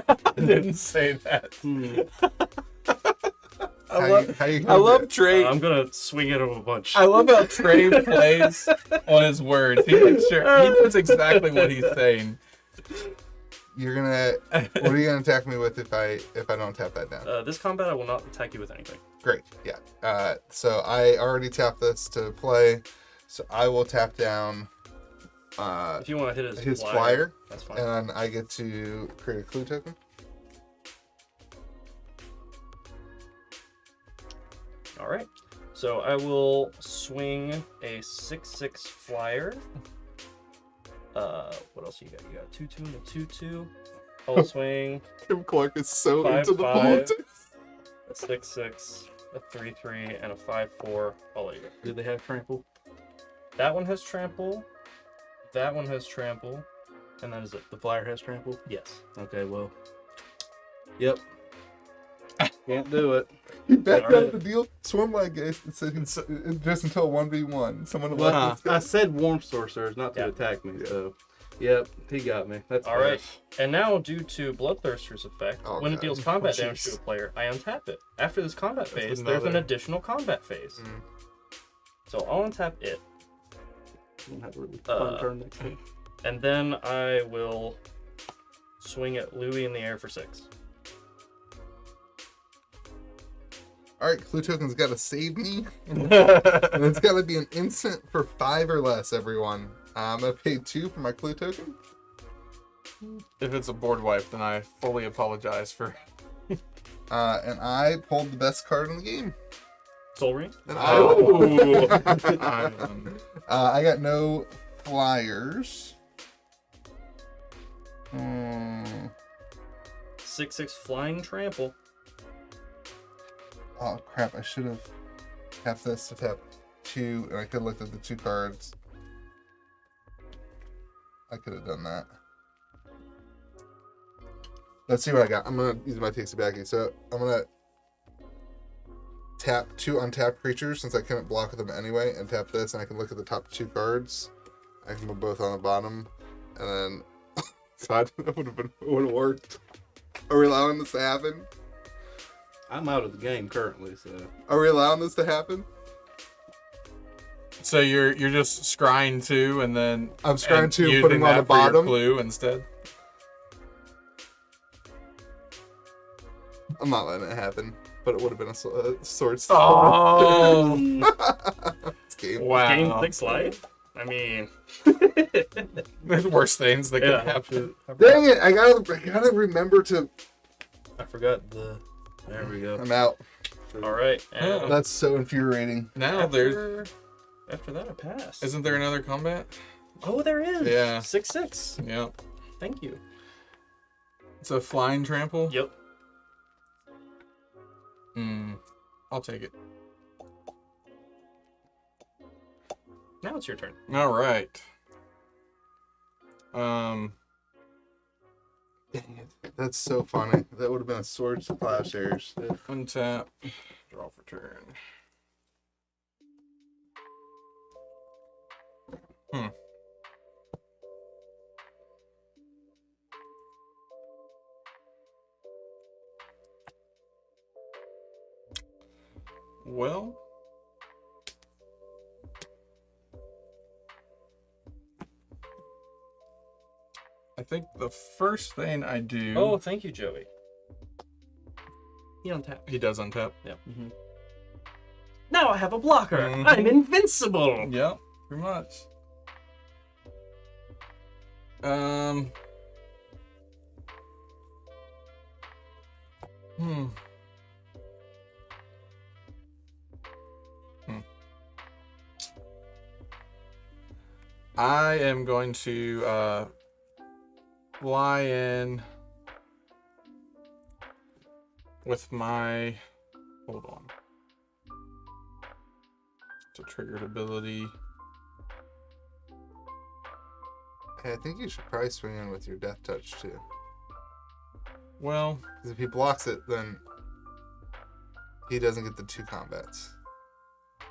I didn't say that. I I love Trey. I'm gonna swing it a bunch. I love how Trey plays on his words. He makes sure he knows exactly what he's saying. You're gonna. What are you gonna attack me with if I don't tap that down? This combat, I will not attack you with anything. Great. Yeah. So I already tapped this to play. So I will tap down If you want to hit his flyer, that's fine. and I get to create a clue token. All right. So I will swing a 6/6 flyer. What else you got? You got a 2/2 and a 2/2. I'll swing Kim Clark is so 5/5, into the politics. a 6/6, a 3/3, and a 5/4. I'll let you go. Do they have trample? That one has trample. That one has trample. And that is it. The flyer has trample? Yes. Okay, well. Yep. Can't do it. He backed Alright. out the deal. Swarmlight guys, just until 1v1. Someone Well, left I said warm sorcerers not to Yeah. attack me, Yeah. so. Yep, he got me. That's All right. And now, due to Bloodthirster's effect, Oh, when it God. deals combat Oh, damage jeez. to a player, I untap it. After this combat That's phase, there's an another- additional combat phase. So I'll untap it. We'll have a really fun turn next week. And then I will swing at Louis in the air for 6. Alright, clue token's gotta save me. And it's gotta be an instant for 5 or less, everyone. I'm gonna pay 2 for my clue token. If it's a board wipe, then I fully apologize for. And I pulled the best card in the game. Soul Ring? And Oh. I got no flyers. 6/6 flying trample. Oh crap, I should have tapped this to tap 2, and I could have looked at the 2 cards. I could have done that. Let's see what I got. I'm gonna use my Tasty Baggie. So I'm gonna tap 2 untapped creatures since I couldn't block with them anyway, and tap this, and I can look at the top 2 cards. I can put both on the bottom, and then God, that would have worked. Are we allowing this to happen? I'm out of the game currently, so. Are we allowing this to happen? So you're just scrying 2 and then I'm scrying and 2, using putting them on that the for your bottom. clue instead. I'm not letting it happen, but it would have been a sword Oh, It's game. wow! Game 6 life? I mean, There's worse things that Yeah. could happen. Dang it! I gotta remember to. I forgot the. There we go. I'm out. all right. And That's so infuriating. Now there's after that, I pass. isn't there another combat? Oh, there is. Yeah. 6/6. Yep. Thank you. It's a flying trample. Yep. I'll take it. Now it's your turn. All right. Dang it! That's so funny. That would have been a sword to plowshares. Untap. Draw for turn. Well, I think the first thing I do. Oh, thank you, Joey. He untapped. He does untap. Now I have a blocker. Mhm. I'm invincible. Yep, pretty much. Hmm. I am going to fly in with my. Hold on. It's a triggered ability. Hey, I think you should probably swing in with your death touch too. Well, Because if he blocks it, then he doesn't get the 2 combats.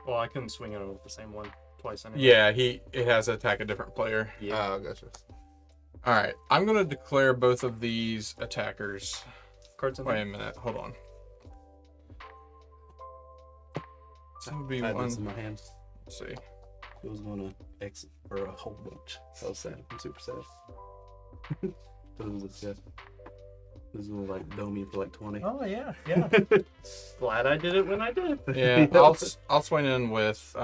Well, I couldn't swing it with the same one twice anyway. yeah, it has to attack a different player. Oh, gotcha. All right, I'm gonna declare both of these attackers. Cards in Wait there. a minute, hold on. That would be I had one. this in my hand. Let's see. It was going to exit for a whole bunch. I was sad. I'm super sad. But it was good. This is like Domi for like 20. Oh yeah. Glad I did it when I did. Yeah, I'll swing in with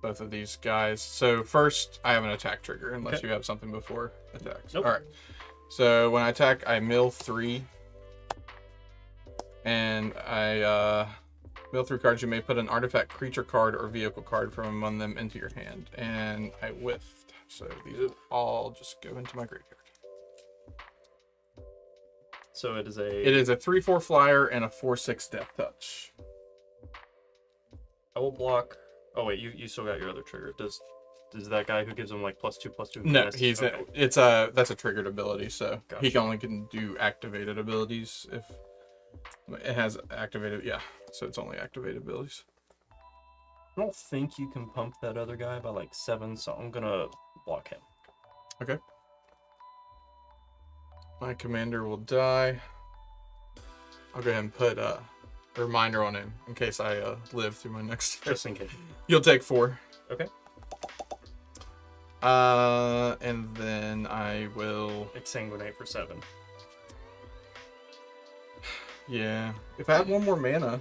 both of these guys. So first, I have an attack trigger, unless Okay. you have something before attacks. Nope. All right. So when I attack, I mill 3, and I mill 3 cards. You may put an artifact, creature card, or vehicle card from among them into your hand, and I whiffed. So these all just go into my graveyard. So it is a. It is a 3/4 flyer and a 4/6 death touch. I will block. Oh wait, you still got your other trigger. Does that guy who gives him like +2/+2? No, miss? he's Okay. that's a triggered ability, so he Gotcha. only can do activated abilities if it has activated. Yeah, so it's only activated abilities. I don't think you can pump that other guy by like 7, so I'm gonna block him. Okay. My commander will die. I'll go ahead and put a reminder on him in case I live through my next. Just in case. You'll take 4. Okay. And then I will. Exsanguinate for 7. Yeah, if I had 1 more mana,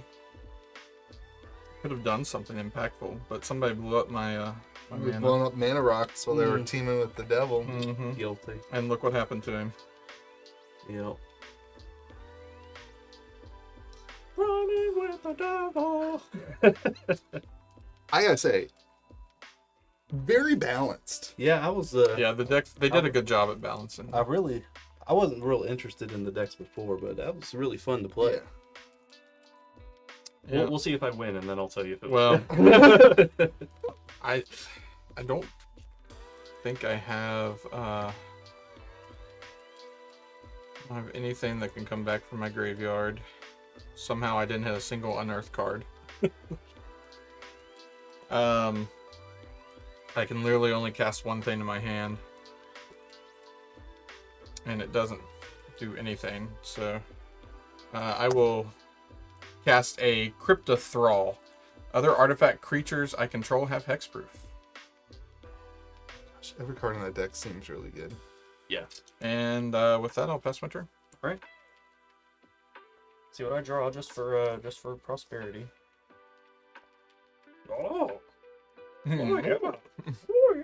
could have done something impactful, but somebody blew up my my We were mana. blowing up mana rocks while they were teaming with the devil. Hmm. Guilty. And look what happened to him. Yep. Running with the devil. I gotta say, very balanced. Yeah, I was. Yeah, the decks, they did a good job at balancing. I wasn't real interested in the decks before, but that was really fun to play. Yeah. We'll see if I win, and then I'll tell you if it Well, was. I don't think I have anything that can come back from my graveyard. Somehow I didn't hit a single unearthed card. I can literally only cast one thing in my hand, and it doesn't do anything. So I will cast a Crypto Thrall. Other artifact creatures I control have hexproof. Gosh, every card in that deck seems really good. Yeah. And with that, I'll pass my turn. All right. See what I draw just for prosperity. Oh. Hmm. Yeah. Oh yeah.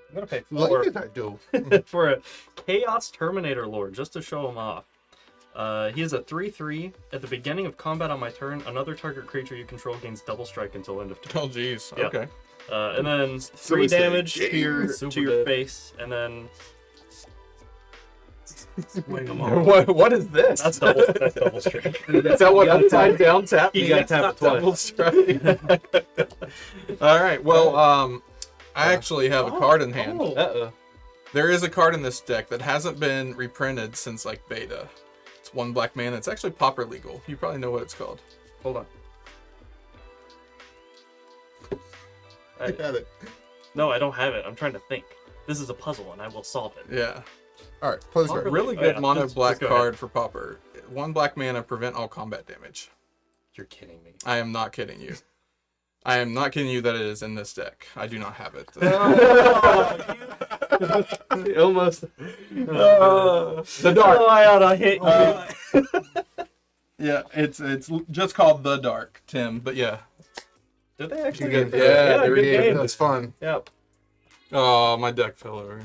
I'm gonna pay What 4 did I do? for a Chaos Terminator Lord just to show him off. He is a 3/3. At the beginning of combat on my turn, another target creature you control gains double strike until end of turn. Oh, jeez. Yeah. Okay. And then 3 it's a damage to your Super your dead. face, and then Swing 'em all. What is this? that's double strike. Is that what You gotta upside tap- down tap you means? gotta tap it twice. Double strike. All right. Well, I actually have a card in hand. Uh-oh. There is a card in this deck that hasn't been reprinted since like beta. It's 1 black mana. It's actually pauper legal. You probably know what it's called. Hold on. I got it. No, I don't have it. I'm trying to think. This is a puzzle, and I will solve it. Yeah. All right, play this Pauper card. Really Oh, good yeah. mono Let's black go card for pauper. 1 black mana, prevent all combat damage. You're kidding me. I am not kidding you. I am not kidding you that it is in this deck. I do not have it. Almost. The dark. Oh, I ought to hit you. Yeah, it's just called the dark, Tim. But yeah. Did they actually? Good get game. that? Yeah, good good game. That's fun. Yep. Oh, my deck fell over.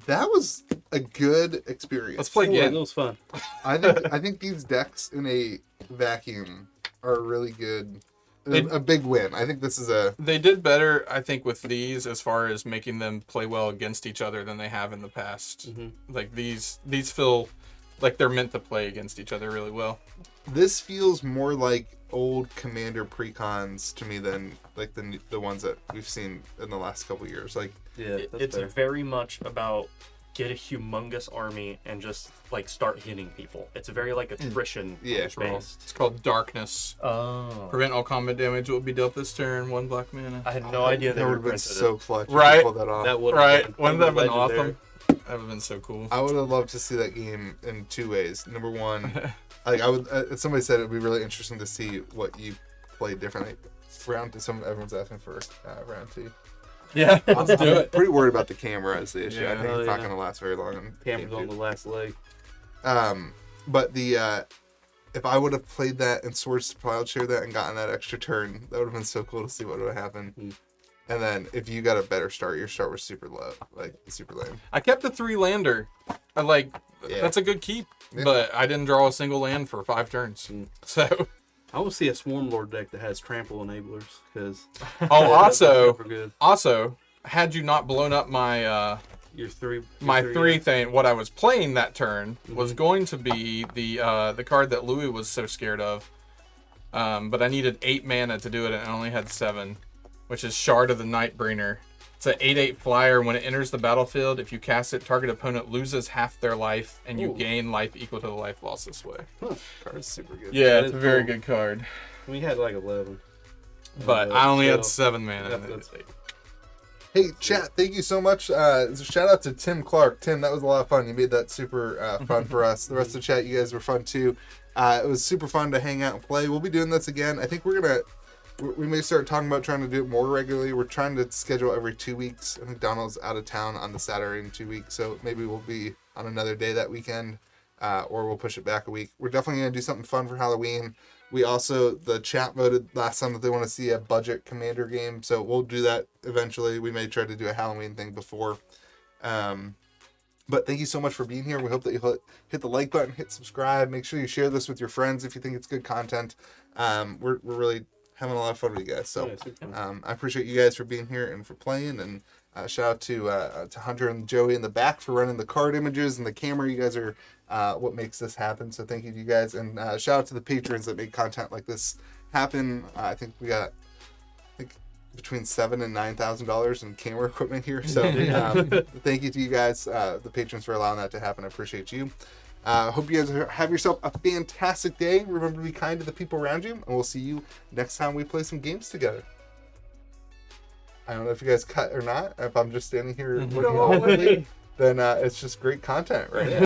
That was a good experience. Let's play Ooh, again. that was fun. I think these decks in a vacuum are really good. A big win. I think this is a. They did better, I think, with these as far as making them play well against each other than they have in the past. Like these feel like they're meant to play against each other really well. This feels more like old Commander precons to me than like the ones that we've seen in the last couple years. Like Yeah, that's It's fair. very much about get a humongous army and just like start hitting people. It's very like attrition Yeah, based. It's called Darkness. Oh. Prevent all combat damage will be dealt this turn. 1 black mana. I had no idea they that would were have been printed so it. clutch. If Right. you pulled that off. That would Right? Wouldn't that have been legendary. awesome? That would have been so cool. I would have loved to see that game in 2 ways. Number one, like I would. Somebody said it would be really interesting to see what you played differently. Everyone's asking for round 2. Yeah, let's do I'm it. pretty worried about the camera as the issue. I Yeah. think it's Oh, not yeah. going to last very long. In Camera's game on the 2. last leg. But the if I would have played that and Swords to Plowshare that and gotten that extra turn, that would have been so cool to see what would have happened. And then if you got a better start, your start was super low, like super lame. I kept a 3-lander. That's a good keep, but I didn't draw a single land for 5 turns. So I will see a Swarm Lord deck that has trample enablers because. Also, had you not blown up my Your three thing, what I was playing that turn was going to be the card that Louis was so scared of. But I needed 8 mana to do it, and I only had 7, which is Shard of the Nightbringer. It's an 8/8 flyer. When it enters the battlefield, if you cast it, target opponent loses half their life, and you gain life equal to the life lost this way. Card is super good. Yeah, it's a very good card. We had like 11. But I only had 7 mana. Hey, chat, thank you so much. Shout out to Tim Clark. Tim, that was a lot of fun. You made that super fun for us. The rest of the chat, you guys were fun too. It was super fun to hang out and play. We'll be doing this again. I think we may start talking about trying to do it more regularly. We're trying to schedule every 2 weeks. I think Donald's out of town on the Saturday in 2 weeks, so maybe we'll be on another day that weekend, or we'll push it back a week. We're definitely going to do something fun for Halloween. We also, the chat voted last time that they want to see a budget commander game, so we'll do that eventually. We may try to do a Halloween thing before. But thank you so much for being here. We hope that you hit the like button, hit subscribe. Make sure you share this with your friends if you think it's good content. We're really having a lot of fun with you guys. So I appreciate you guys for being here and for playing. And shout out to Hunter and Joey in the back for running the card images and the camera. You guys are what makes this happen. So thank you to you guys. And shout out to the patrons that make content like this happen. I think we got between $7,000 and $9,000 in camera equipment here. So thank you to you guys, the patrons, for allowing that to happen. I appreciate you. Hope you guys have yourself a fantastic day. Remember to be kind to the people around you, and we'll see you next time we play some games together. I don't know if you guys cut or not. If I'm just standing here looking awkwardly, then it's just great content, right?